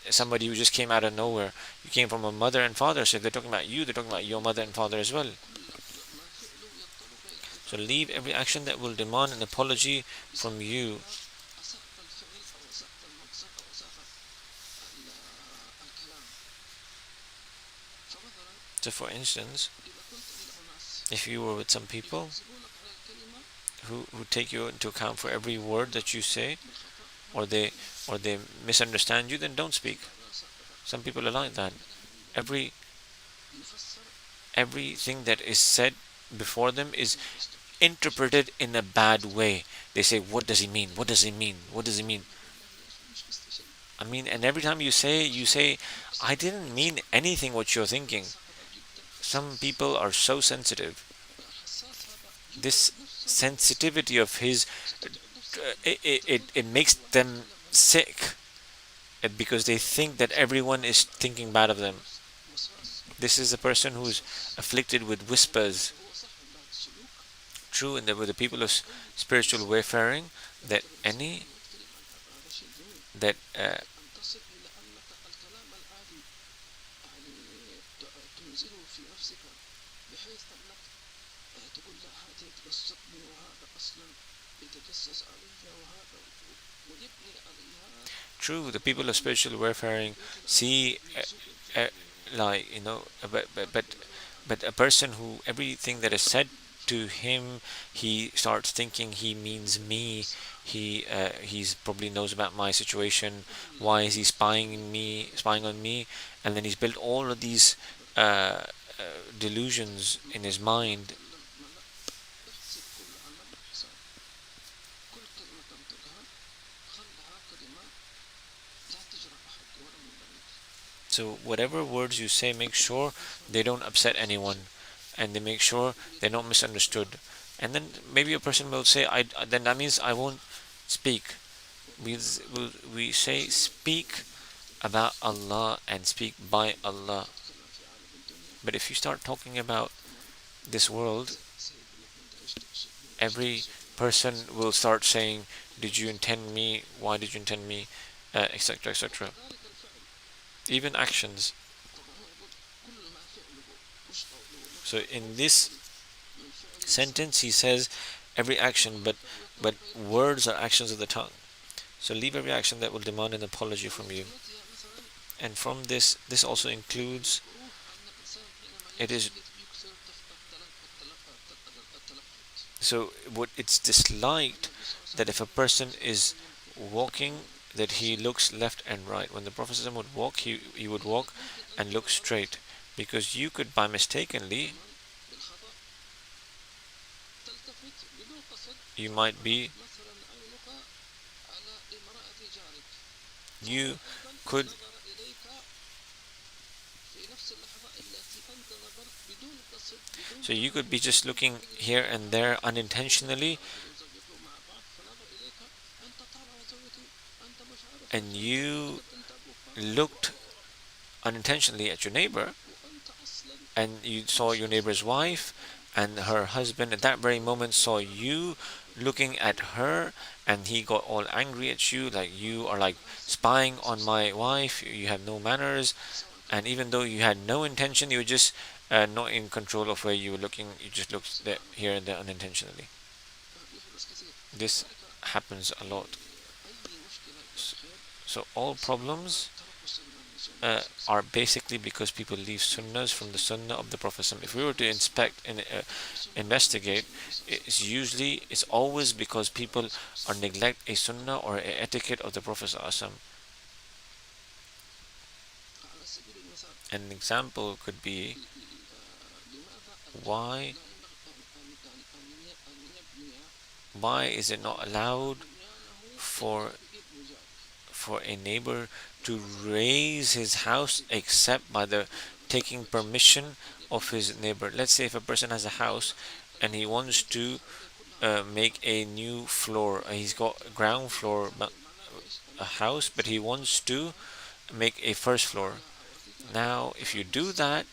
somebody who just came out of nowhere. You came from a mother and father, so if they're talking about you, they're talking about your mother and father as well. So leave every action that will demand an apology from you. So for instance, if you were with some people who take you into account for every word that you say, or they misunderstand you, then don't speak. Some people are like that. Every everything that is said before them is interpreted in a bad way. They say, what does he mean? What does he mean? What does he mean? I mean, and every time you say, I didn't mean anything what you're thinking. Some people are so sensitive. This sensitivity of his, it makes them sick, because they think that everyone is thinking bad of them. This is a person who's afflicted with whispers. True, and there were the people of spiritual wayfaring, that any that true, the people of spiritual wayfaring see, like, but a person who everything that is said to him, he starts thinking he means me. He's probably knows about my situation. Why is he spying on me? And then he's built all of these delusions in his mind. So whatever words you say, make sure they don't upset anyone, and they make sure they're not misunderstood. And then maybe a person will say, then that means I won't speak. We say speak about Allah and speak by Allah. But if you start talking about this world, every person will start saying, did you intend me? Why did you intend me? Etc. etc. Even actions. So in this sentence he says every action, but words are actions of the tongue. So leave every action that will demand an apology from you. And from this also includes, it is so what it's disliked that if a person is walking, that he looks left and right. When the Prophet ﷺ would walk, he would walk and look straight, because you could by mistakenly, you might be, you could, so you could be just looking here and there unintentionally, and you looked unintentionally at your neighbor, and you saw your neighbor's wife and her husband at that very moment saw you looking at her, and he got all angry at you, like you are like spying on my wife, you have no manners. And even though you had no intention, you were just not in control of where you were looking, you just looked there, here and there unintentionally. This happens a lot. So all problems are basically because people leave sunnahs from the sunnah of the Prophet. If we were to inspect and investigate, it's always because people are neglect a sunnah or a etiquette of the Prophet. An example could be, why is it not allowed for a neighbor to raise his house except by the taking permission of his neighbor? Let's say if a person has a house and he wants to make a new floor, he's got a ground floor a house, but he wants to make a first floor. Now if you do that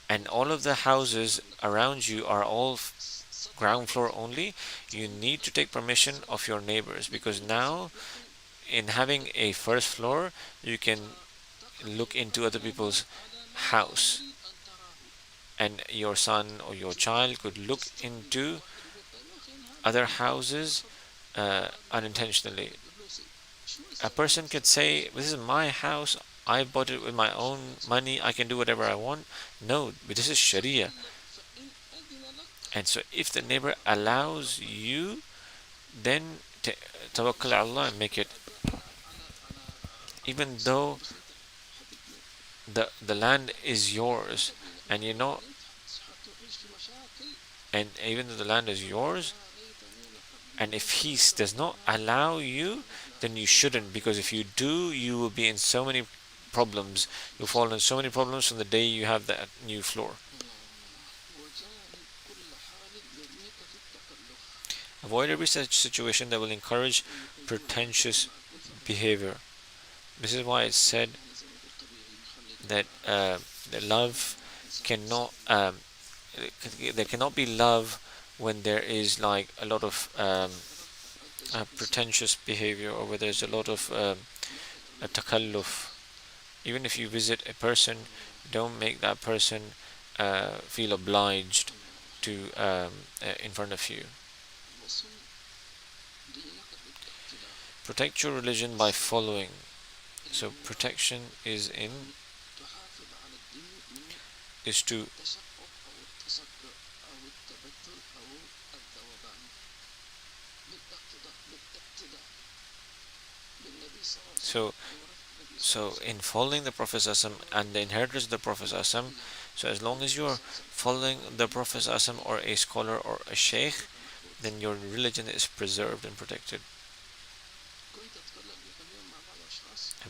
and all of the houses around you are all ground floor only, you need to take permission of your neighbors, because now in having a first floor you can look into other people's house, and your son or your child could look into other houses unintentionally. A person could say, this is my house, I bought it with my own money, I can do whatever I want. No, but this is Sharia. And so if the neighbor allows you, then tawakkal Allah and make it. Even though the land is yours, and you know, and even though the land is yours, and if he does not allow you, then you shouldn't, because if you do, you will be in so many problems. You'll fall in so many problems from the day you have that new floor. Avoid every such situation that will encourage pretentious behavior. This is why it's said that love cannot there cannot be love when there is like a lot of pretentious behavior, or where there's a lot of takalluf. Even if you visit a person, don't make that person feel obliged to in front of you. Protect your religion by following. So protection is to so in following the Prophet ﷺ and the inheritors of the Prophet ﷺ, so as long as you're following the Prophet ﷺ or a scholar or a sheikh, then your religion is preserved and protected.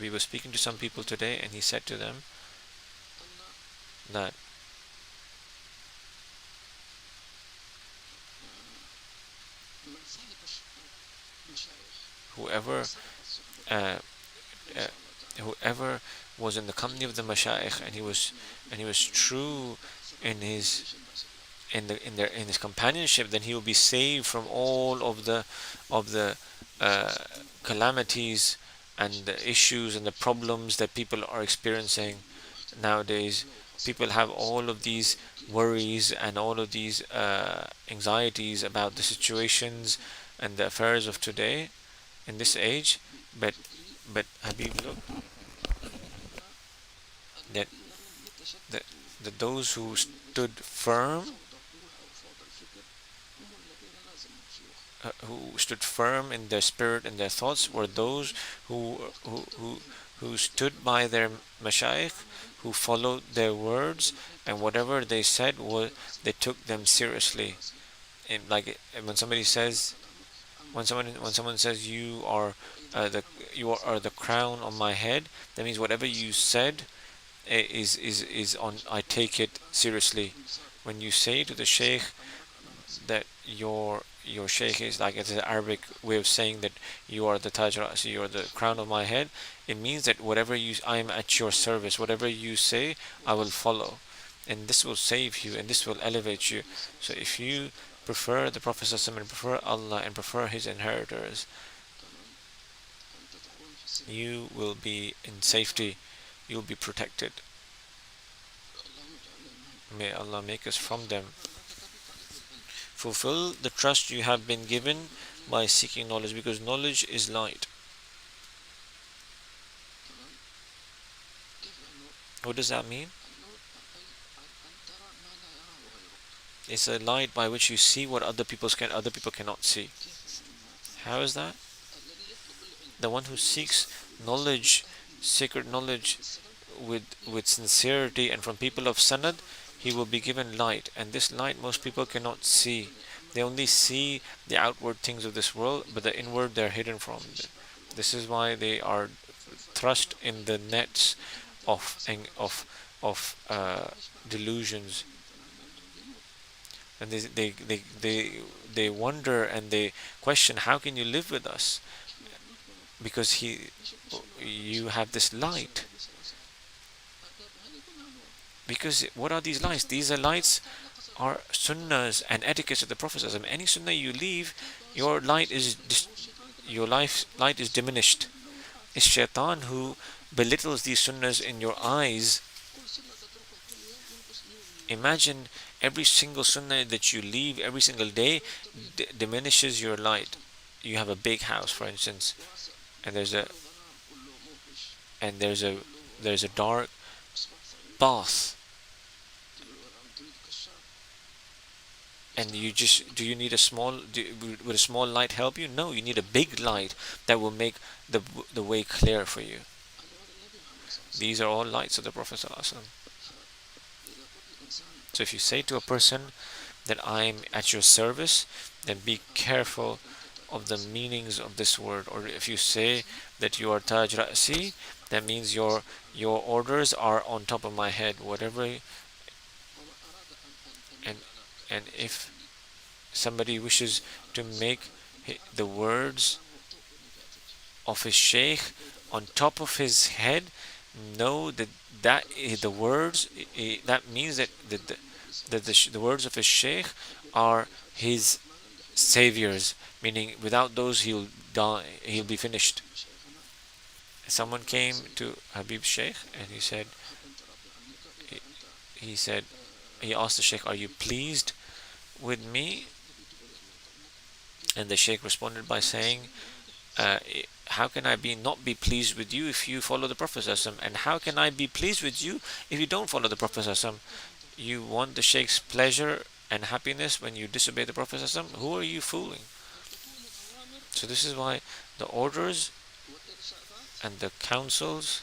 We were speaking to some people today, and he said to them that whoever was in the company of the mashayikh, and he was true in his companionship, then he will be saved from all of the calamities and the issues and the problems that people are experiencing nowadays. People have all of these worries and all of these anxieties about the situations and the affairs of today in this age, but Habib, look, that, that, that those who stood firm, in their spirit and their thoughts, were those who who who, who stood by their mashayikh, who followed their words, and whatever they said was, they took them seriously. And like when somebody says, when someone says the you are the crown on my head, that means whatever you said is on. I take it seriously. When you say to the sheikh that your sheikh is, like, it's an Arabic way of saying that you are the Taj Ra'si, you are the crown of my head, it means that whatever you, I am at your service. Whatever you say, I will follow, and this will save you, and this will elevate you. So if you prefer the Prophet ﷺ and prefer Allah and prefer His inheritors, you will be in safety. You will be protected. May Allah make us from them. Fulfill the trust you have been given by seeking knowledge, because knowledge is light. What does that mean? It's a light by which you see what other people cannot see. How is that? The one who seeks knowledge, sacred knowledge, with sincerity and from people of sanad, he will be given light, and this light most people cannot see. They only see the outward things of this world, but the inward they're hidden from. This is why they are thrust in the nets of delusions, and they wonder and they question, how can you live with us? Because you have this light. Because what are these lights? These are lights, are sunnahs and etiquettes of the Prophet. Any sunnah you leave, your light is light is diminished. It's shaitan who belittles these sunnahs in your eyes. Imagine every single sunnah that you leave every single day diminishes your light. You have a big house, for instance, and there's a dark bath, and do you need would a small light help you? No, you need a big light that will make the way clear for you. These are all lights of the Prophet ﷺ. So if you say to a person that I'm at your service, then be careful of the meanings of this word. Or if you say that you are Taj Ra'si, that means your orders are on top of my head. Whatever. And if somebody wishes to make the words of his sheikh on top of his head, know that the words, that means that the words of his sheikh are his saviors, meaning without those he'll die, he'll be finished. Someone came to Habib Sheikh and he asked the sheikh, are you pleased with me? And the sheikh responded by saying, how can I not be pleased with you if you follow the Prophet ﷺ? And how can I be pleased with you if you don't follow the Prophet ﷺ? You want the sheikh's pleasure and happiness when you disobey the Prophet ﷺ? Who are you fooling? So this is why the orders and the counsels,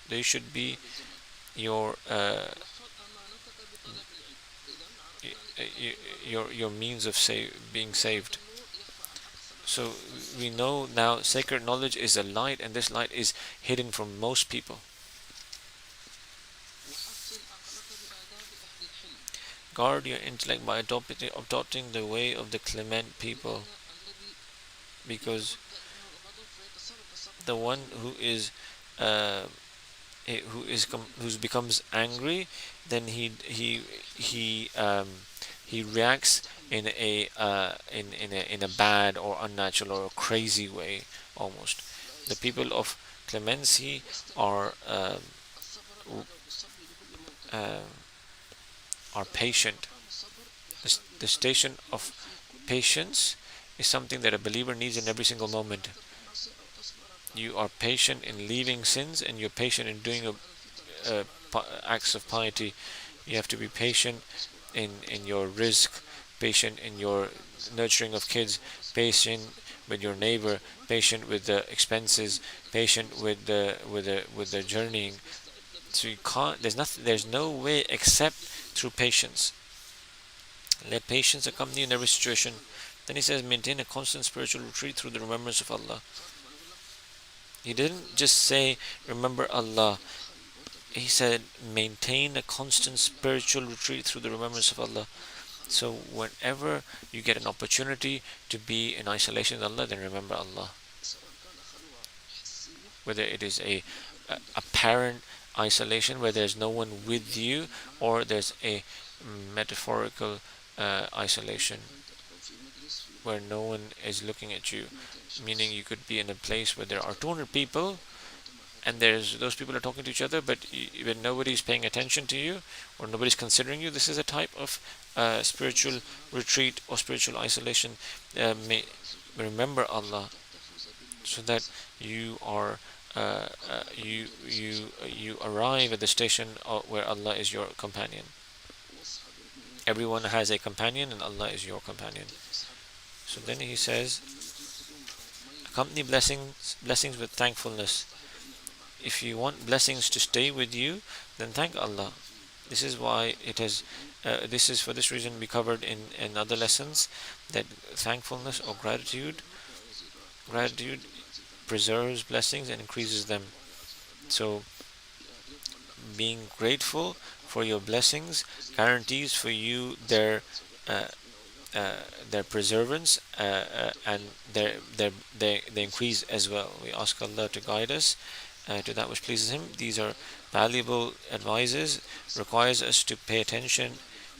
they should be your means of being saved. So we know now sacred knowledge is a light, and this light is hidden from most people. Guard your intellect by adopting the way of the clement people, because the one who becomes angry, then he reacts in a bad or unnatural or crazy way almost. The people of clemency are patient. The station of patience is something that a believer needs in every single moment. You are patient in leaving sins, and you're patient in doing acts of piety. You have to be patient in your rizq, patient in your nurturing of kids, patient with your neighbor, patient with the expenses, patient with the journeying. So you can't. There's no way except through patience. Let patience accompany you in every situation. Then he says, maintain a constant spiritual retreat through the remembrance of Allah. He didn't just say remember Allah. He said maintain a constant spiritual retreat through the remembrance of Allah. So whenever you get an opportunity to be in isolation with Allah, then remember Allah. Whether it is a apparent isolation where there's no one with you, or there's a metaphorical isolation where no one is looking at you, meaning you could be in a place where there are 200 people and there's those people are talking to each other, but when nobody's paying attention to you or nobody's considering you. This is a type of spiritual retreat or spiritual isolation. Remember Allah, so that you are you arrive at the station where Allah is your companion. Everyone has a companion, and Allah is your companion. So then he says, accompany blessings with thankfulness. If you want blessings to stay with you, then thank Allah. This is why it has. This is for this reason we covered in other lessons that thankfulness or gratitude preserves blessings and increases them. So being grateful for your blessings guarantees for you uh, their preservance, and they increase as well. We ask Allah to guide us to that which pleases Him. These are valuable advices, requires us to pay attention.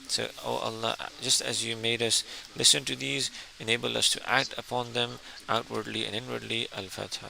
So, oh Allah, just as you made us listen to these, enable us to act upon them outwardly and inwardly. Al-Fatiha.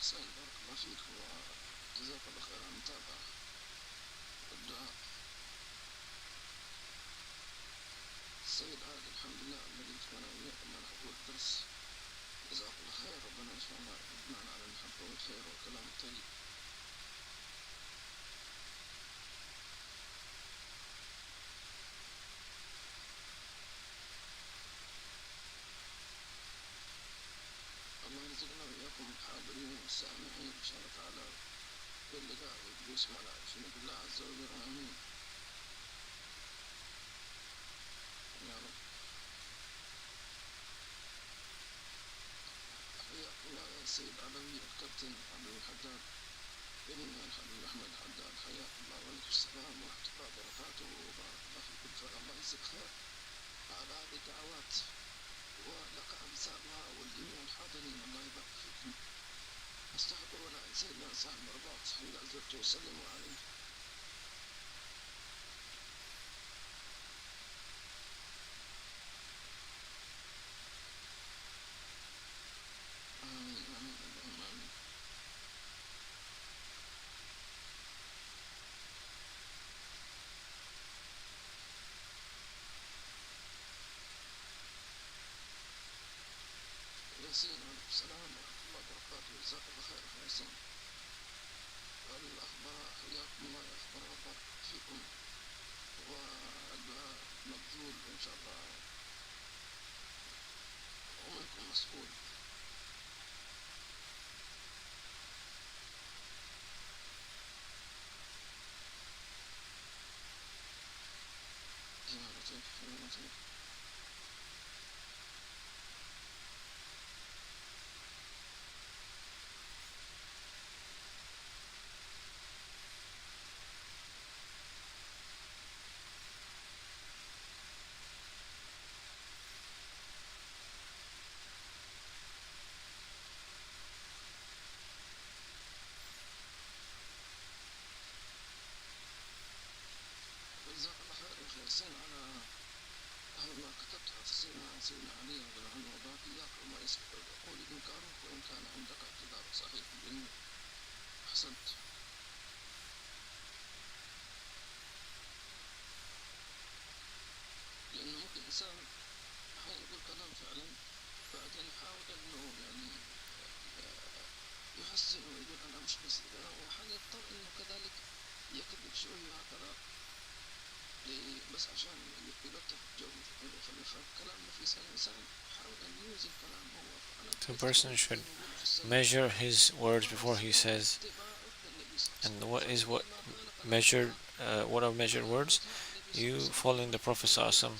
حسين بارك الله فيك وجزاك الله خير على المتابعة والدعاء. السيد عادل الحمد لله الذي يجمعنا وإياكم على حضور الدرس، جزاك الله خير، ربنا يجمعنا على المحبة والخير والكلام الطيب. الله يرزقنا وإياكم الحاضرين والسامعين إن شاء الله تعالى باللقاء والجلوس مع العارفين بالله عز وجل، آمين يا رب. حياكم الله يا سيد علوي الكابتن علوي الحداد بن الحبيب أحمد الحداد، حياك الله وعليكم السلام ورحمة الله وبركاته وبارك الله فيكم. فالله يجزيك خير على هذه الدعوات ولك أمثالها والجميع الحاضرين، الله يبارك فيكم. استحضرونا سيدنا صاحب الرباط إذا زرت وسلموا عليه. آمين آمين اللهم آمين. ياسين عليكم السلام ورحمة الله وبركاته، جزاك الله خير يا ياسين. الأخبار حياكم الله يا أخبار وبارك فيكم، والدعاء مبذول إن شاء الله ومنكم مسؤول. زيارتك حياتك. جزاك الله خير يا أخي حسين على ما كتبتها في سيدنا علي رضي الله عنه وبارك. إياك وما يسبق العقول إنكارك وإن كان عندك اعتذار صحيح بالجميع. أحسنت. لأنه ممكن إنسان أحيانا يقول كلام فعلا بعدين يحاول إنه يعني يحسن ويقول أنا مش بس كذا، وأحيانا يضطر إنه كذلك يكذب شوية هكذا بس عشان يلطف الجو ويخلي الكلام نفيس. الإنسان يحاول أن يوزن كلامه هو. The person should measure his words before he says. And what are measured words? You following the Prophet ﷺ.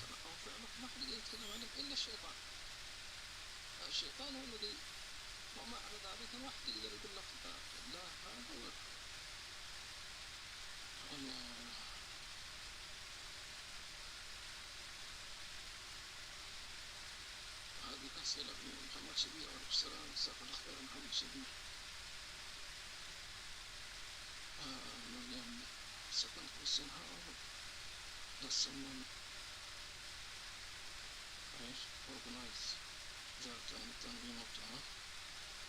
أسئلة من محمد شبير عليه السلام، جزاك الله خير محمد شبير. مريم second question, how does someone organize their time تنظيمها?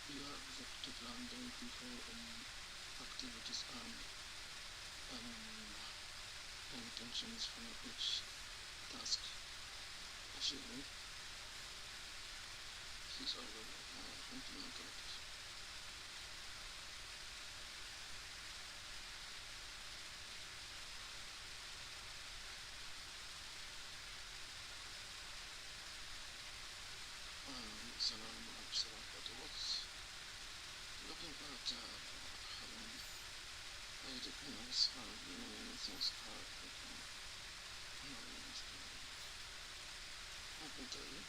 Do you have to plan them before activities and intentions for each task? Actually, these are the implemented. Looking at I recognize how many things are I can tell you.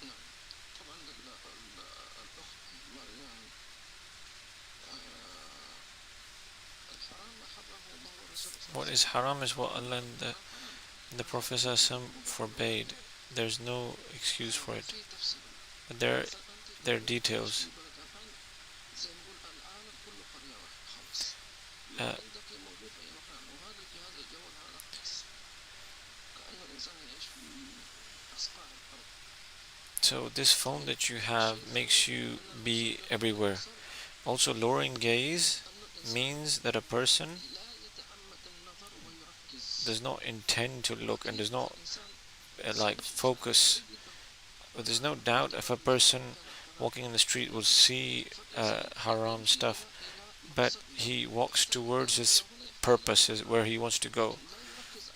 No. What is haram is what Allah and the Prophet ﷺ forbade. There's no excuse for it. But there are details. Uh, so this phone that you have makes you be everywhere. Also, lowering gaze means that a person does not intend to look and does not like focus. But there's no doubt if a person walking in the street will see haram stuff, but he walks towards his purpose, where he wants to go,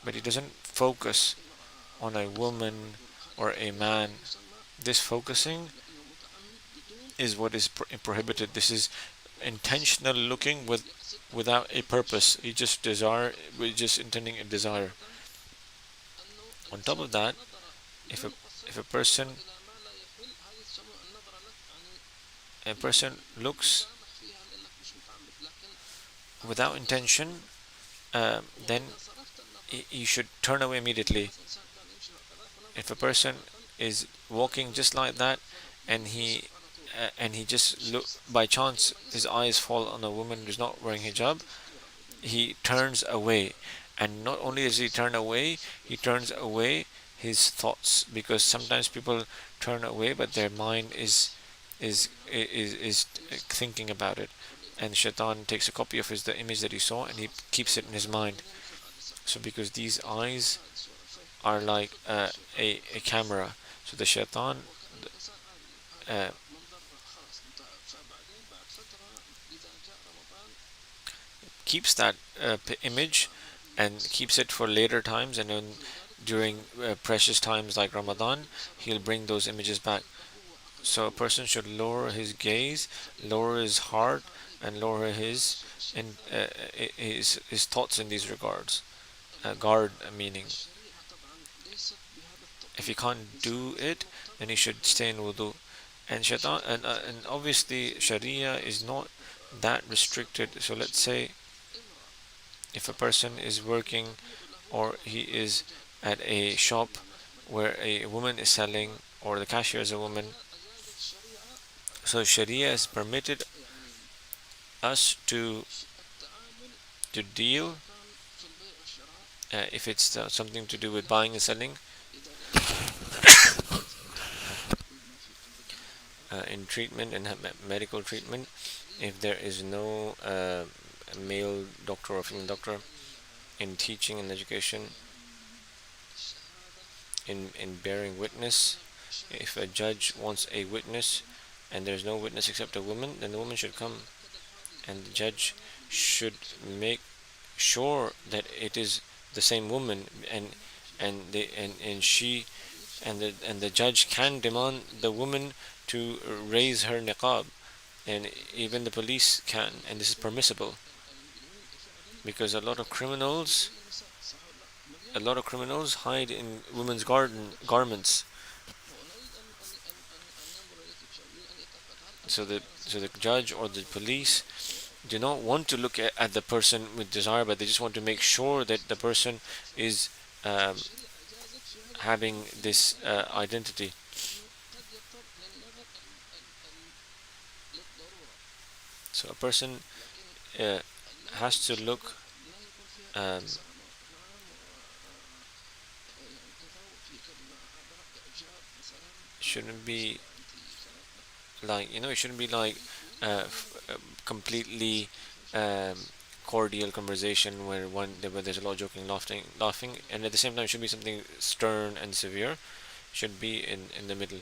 but he doesn't focus on a woman or a man. This focusing is what is prohibited. This is intentional looking without a purpose. You just desire, we're just intending a desire. On top of that, if a person looks without intention, then you should turn away immediately. If a person is walking just like that, and he just look by chance, his eyes fall on a woman who's not wearing hijab, he turns away. And not only does he turn away, he turns away his thoughts, because sometimes people turn away but their mind is thinking about it, and shaitan takes a copy of the image that he saw, and he keeps it in his mind. So because these eyes are like a camera, so the shaitan uh, keeps that image and keeps it for later times, and then during precious times like Ramadan, he'll bring those images back. So a person should lower his gaze, lower his heart, and lower his thoughts in these regards. Guard meaning, if he can't do it, then he should stay in wudu. And shaitan, and obviously Sharia is not that restricted. So let's say if a person is working, or he is at a shop where a woman is selling, or the cashier is a woman, so Sharia has permitted us to deal, if it's something to do with buying and selling, in treatment and medical treatment, if there is no male doctor or female doctor, in teaching and education, in bearing witness. If a judge wants a witness and there's no witness except a woman, then the woman should come, and the judge should make sure that it is the same woman, and she and the judge can demand the woman to raise her niqab, and even the police can, and this is permissible, because a lot of criminals hide in women's garments. So the judge or the police do not want to look at the person with desire, but they just want to make sure that the person is um, having this identity. So a person uh, has to look, um, shouldn't be like, it shouldn't be like completely um, cordial conversation where there's a lot of joking, laughing, and at the same time it should be something stern and severe. Should be in the middle.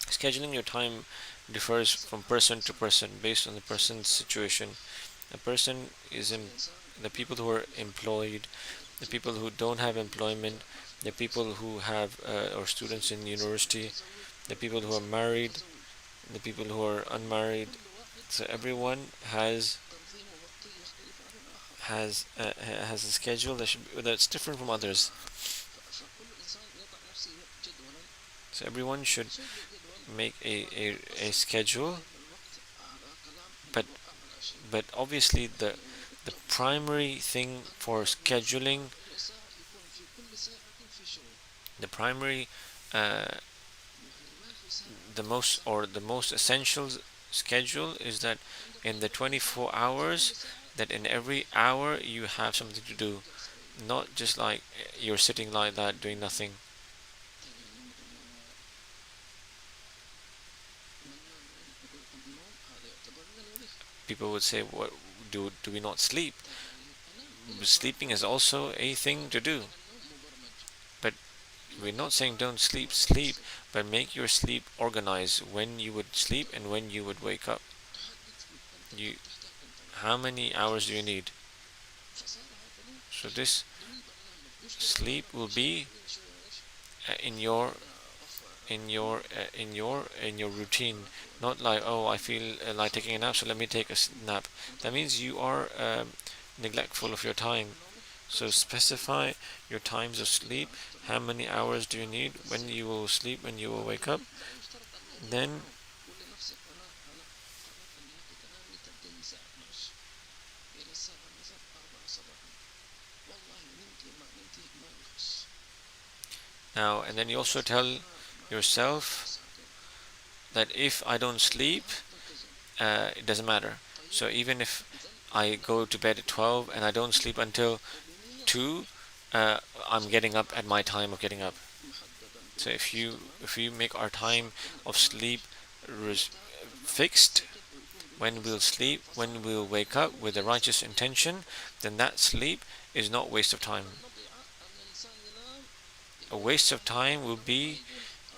Scheduling your time differs from person to person based on the person's situation. A person is in the people who are employed, the people who don't have employment, the people who have or students in university, the people who are married, the people who are unmarried. So everyone has a schedule that's different from others. So everyone should make a schedule, but obviously the primary thing for scheduling, the primary uh, the most essential schedule is that in the 24 hours, that in every hour you have something to do, not just like you're sitting like that doing nothing. People would say, what do we not sleep? Sleeping is also a thing to do, but we're not saying don't sleep, but make your sleep organized, when you would sleep and when you would wake up. You How many hours do you need? So this sleep will be in your routine, not like, oh, I feel like taking a nap, so let me take a nap. That means you are neglectful of your time. So specify your times of sleep. How many hours do you need? When you will sleep, when you will wake up. Then now, and then you also tell yourself that if I don't sleep, it doesn't matter. So even if I go to bed at 12 and I don't sleep until 2, I'm getting up at my time of getting up. So if you make our time of sleep fixed, when we'll sleep, when we'll wake up with a righteous intention, then that sleep is not waste of time. A waste of time will be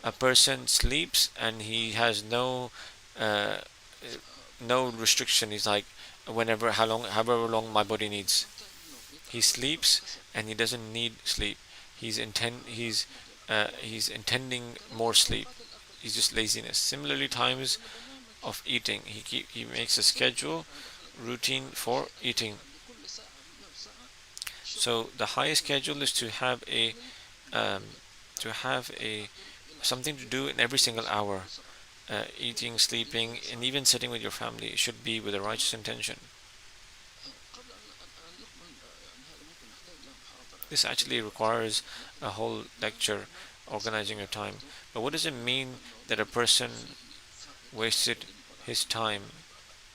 a person sleeps and he has uh, no restriction. He's like, however long my body needs. He sleeps and he doesn't need sleep. He's intending more sleep. He's just laziness. Similarly, times of eating. He makes a schedule, routine for eating. So the highest schedule is um, to have a something to do in every single hour. Eating, sleeping, and even sitting with your family. It should be with a righteous intention. This actually requires a whole lecture, organizing your time. But what does it mean that a person wasted his time?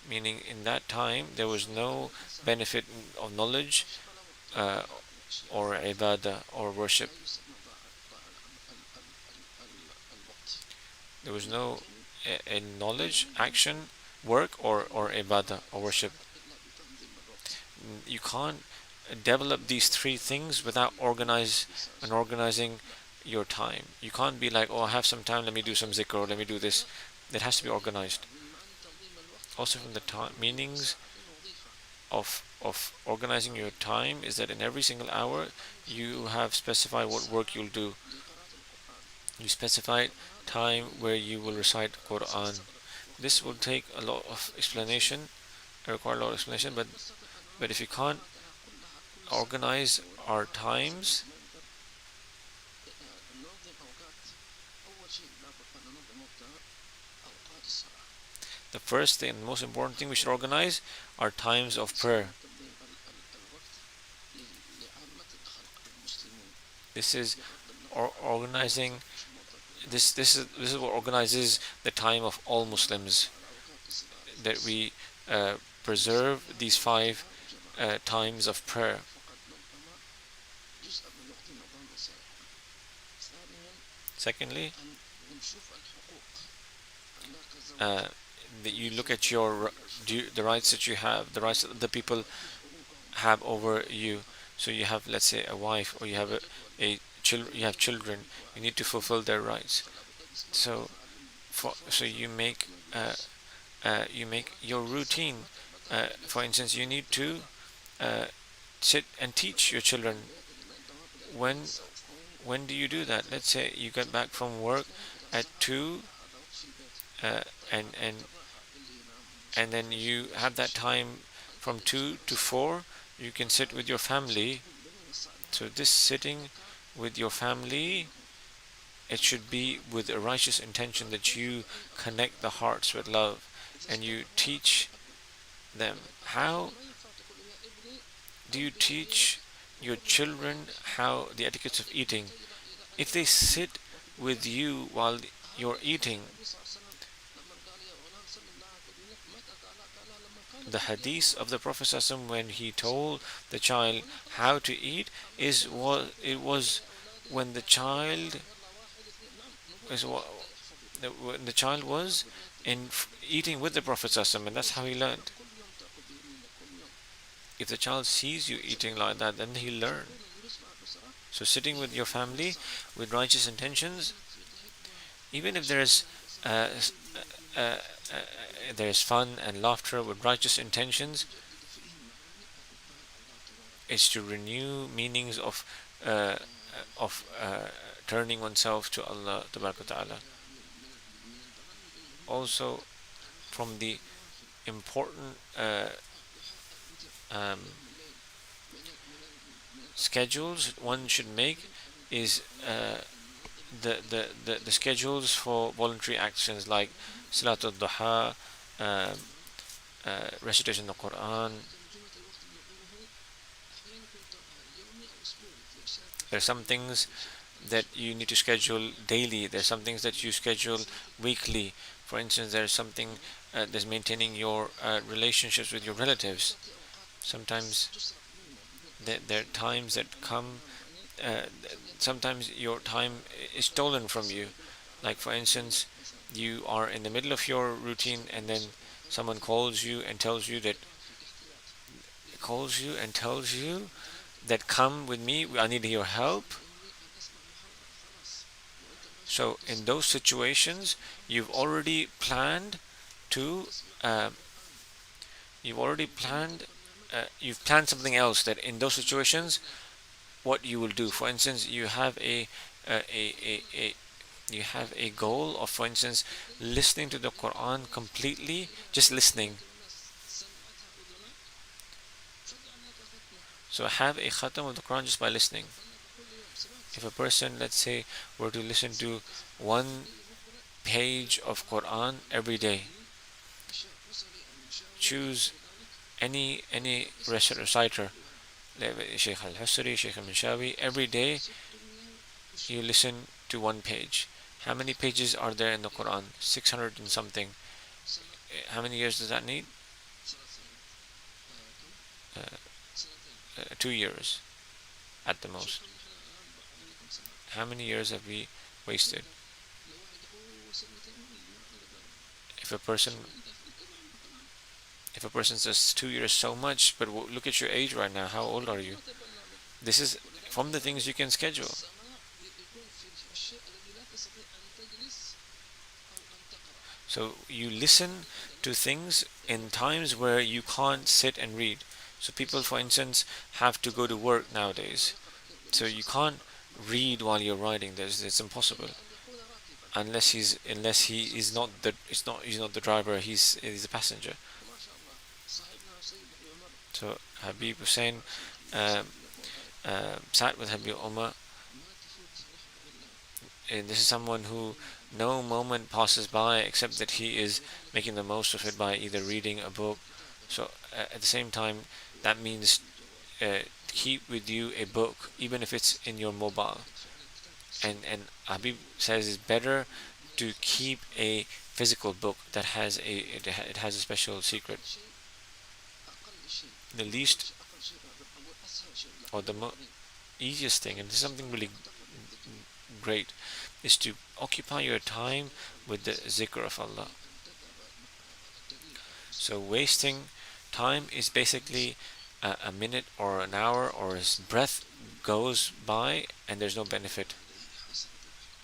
Meaning, in that time, there was no benefit of knowledge uh, or ibadah or worship. There was no knowledge, action, work, or ibadah or worship. You can't develop these three things without organizing your time. You can't be like, oh, I have some time, let me do some zikr, or let me do this. It has to be organized. Also, from the meanings of organizing your time is that in every single hour you have specified what work you'll do. You specified time where you will recite Quran. This will take a lot of explanation, require a lot of explanation, but if you can't organize our times, the first thing and most important thing we should organize are times of prayer. This is organizing. This is what organizes the time of all Muslims. That we preserve these 5 times of prayer. Secondly, that you look at the rights that you have, the rights that the people have over you. So you have, let's say, a wife, or you have you have children. You need to fulfill their rights. So you make your routine. For instance, you need to sit and teach your children. When when do you do that? Let's say you get back from work at 2, uh, and and and then you have that time from 2 to 4. You can sit with your family. So this sitting with your family, it should be with a righteous intention that you connect the hearts with love, and you teach them. How do you teach your children how the etiquettes of eating? If they sit with you while you're eating, the hadith of the Prophet ﷺ, when he told the child how to eat, is what it was when the child is when the child was in eating with the Prophet ﷺ, and that's how he learned. If the child sees you eating like that, then he'll learn. So sitting with your family with righteous intentions, even if uh, uh, there's fun and laughter with righteous intentions, is to renew meanings uh, of turning oneself to Allah Ta'ala. Also, from the important um, schedules one should make is the schedules for voluntary actions like Salatul Duha, um, recitation of the Quran. There are some things that you need to schedule daily. There's some things that you schedule weekly. For instance, there's something that's maintaining your relationships with your relatives. Sometimes there are times that come. Uh, Sometimes your time is stolen from you. Like for instance, you are in the middle of your routine, and then someone calls you and tells you that come with me. I need your help. So in those situations, you've already planned to uh, you've already planned you've planned something else, that in those situations what you will do. For instance, you have a you have a goal of, for instance, listening to the Quran completely, just listening. So have a khatam of the Quran just by listening. If a person, let's say, were to listen to 1 page of Quran every day, choose any reciter, Sheikh al-Husri, Sheikh al-Minshawi, every day you listen to 1 page. How many pages are there in the Quran? 600 and something. How many years does that need? 2 years at the most. How many years have we wasted? If a person says 2 years so much, but look at your age right now. How old are you? This is from the things you can schedule. So you listen to things in times where you can't sit and read. So people, for instance, have to go to work nowadays. So you can't read while you're riding. It's impossible. Unless he is not the he's not the driver. He's a passenger. So Habib Hussain uh, sat with Habib Umar, and this is someone who no moment passes by except that he is making the most of it by either reading a book. So at the same time, that means keep with you a book, even if it's in your mobile. And Habib says it's better to keep a physical book that has it has a special secret. The least or the easiest thing, and this is something really great, is to occupy your time with the zikr of Allah. So wasting time is basically a minute or an hour or his breath goes by and there's no benefit.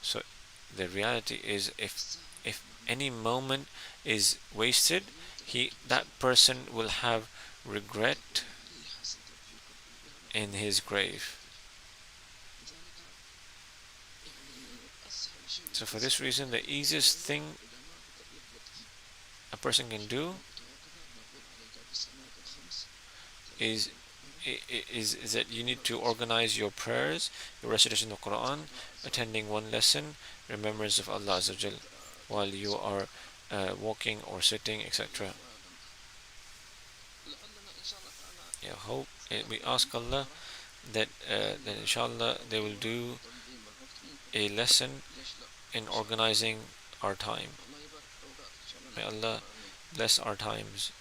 So the reality is, if any moment is wasted, that person will have regret in his grave. So for this reason, the easiest thing a person can do is is that you need to organize your prayers, your recitation of the Quran, attending one lesson, remembrance of Allah Azza wa Jal while you are walking or sitting, etc. Yeah, hope we ask Allah that inshallah they will do a lesson in organizing our time. May Allah bless our times.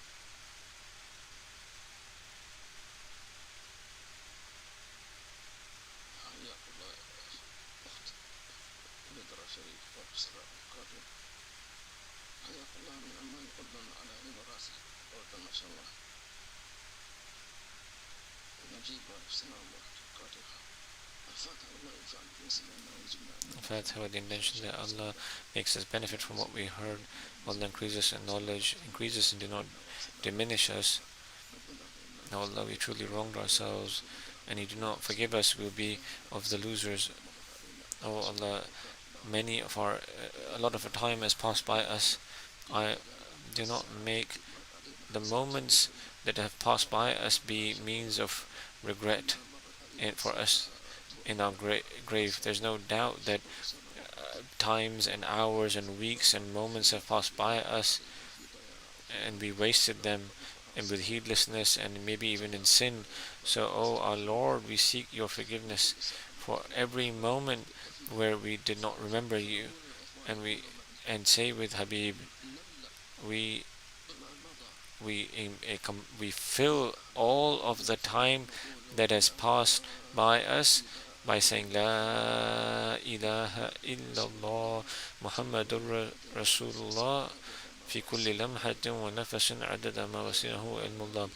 In fact, with the intention that Allah makes us benefit from what we heard, Allah increase us in knowledge, increase us and do not diminish us. Now Allah, we truly wronged ourselves, and you do not forgive us, we will be of the losers. Oh Allah, a lot of our time has passed by us. I do not make the moments that have passed by us be means of regret for us in our grave. There's no doubt that times and hours and weeks and moments have passed by us and we wasted them and with heedlessness and maybe even in sin. So, oh our Lord, we seek your forgiveness for every moment where we did not remember you, and say with Habib, we we fill all of the time that has passed by us by saying La ilaha illallah Muhammadur Rasulullah في كل لمحة ونفس عدد ما وسعه علم الله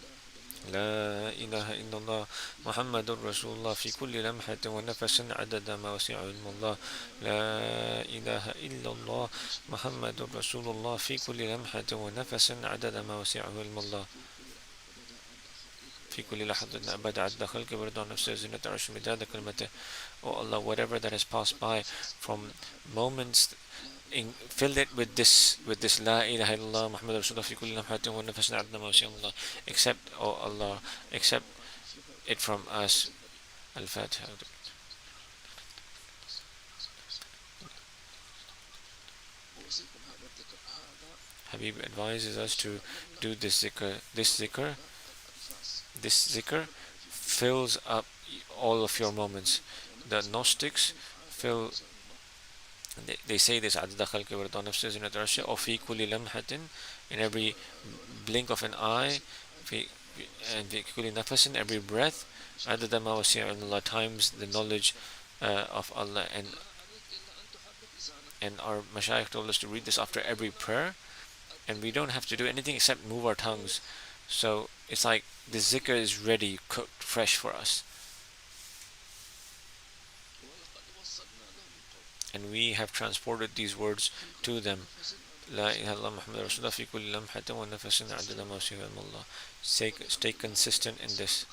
لا إله إلا الله محمد رسول الله في كل لمحة ونفس عدد ما وسع علم الله لا إله إلا الله محمد رسول الله في كل لمحة ونفس عدد ما وسعه علم الله في كل لحظة أبد عدد خلق برضا نفسه زينة عرش مداد كلمته. Oh Allah, whatever that has passed by from moments, fill it with this La ilaha illallah Muhammad Rasulullah fi kulli lamhatin wa nafsin adna ma Allah. Accept, oh Allah, accept it from us. Al-Fatiha. Habib advises us to do this zikr. This zikr fills up all of your moments. The Gnostics fill. They say this عدد خلق ورضا نفسه زينة عرشه أو في كل لمحة, in every blink of an eye, and في كل نفس, in every breath, عدد ما وسع علم الله, times the knowledge of Allah. And our Mashaykh told us to read this after every prayer, and we don't have to do anything except move our tongues. So it's like the zikr is ready, cooked, fresh for us. And we have transported these words to them. La ilaha illallah Muhammad Rasulullah fi kulli lamhatin wa nafasin adada ma wasi'a Allah. Stay consistent in this.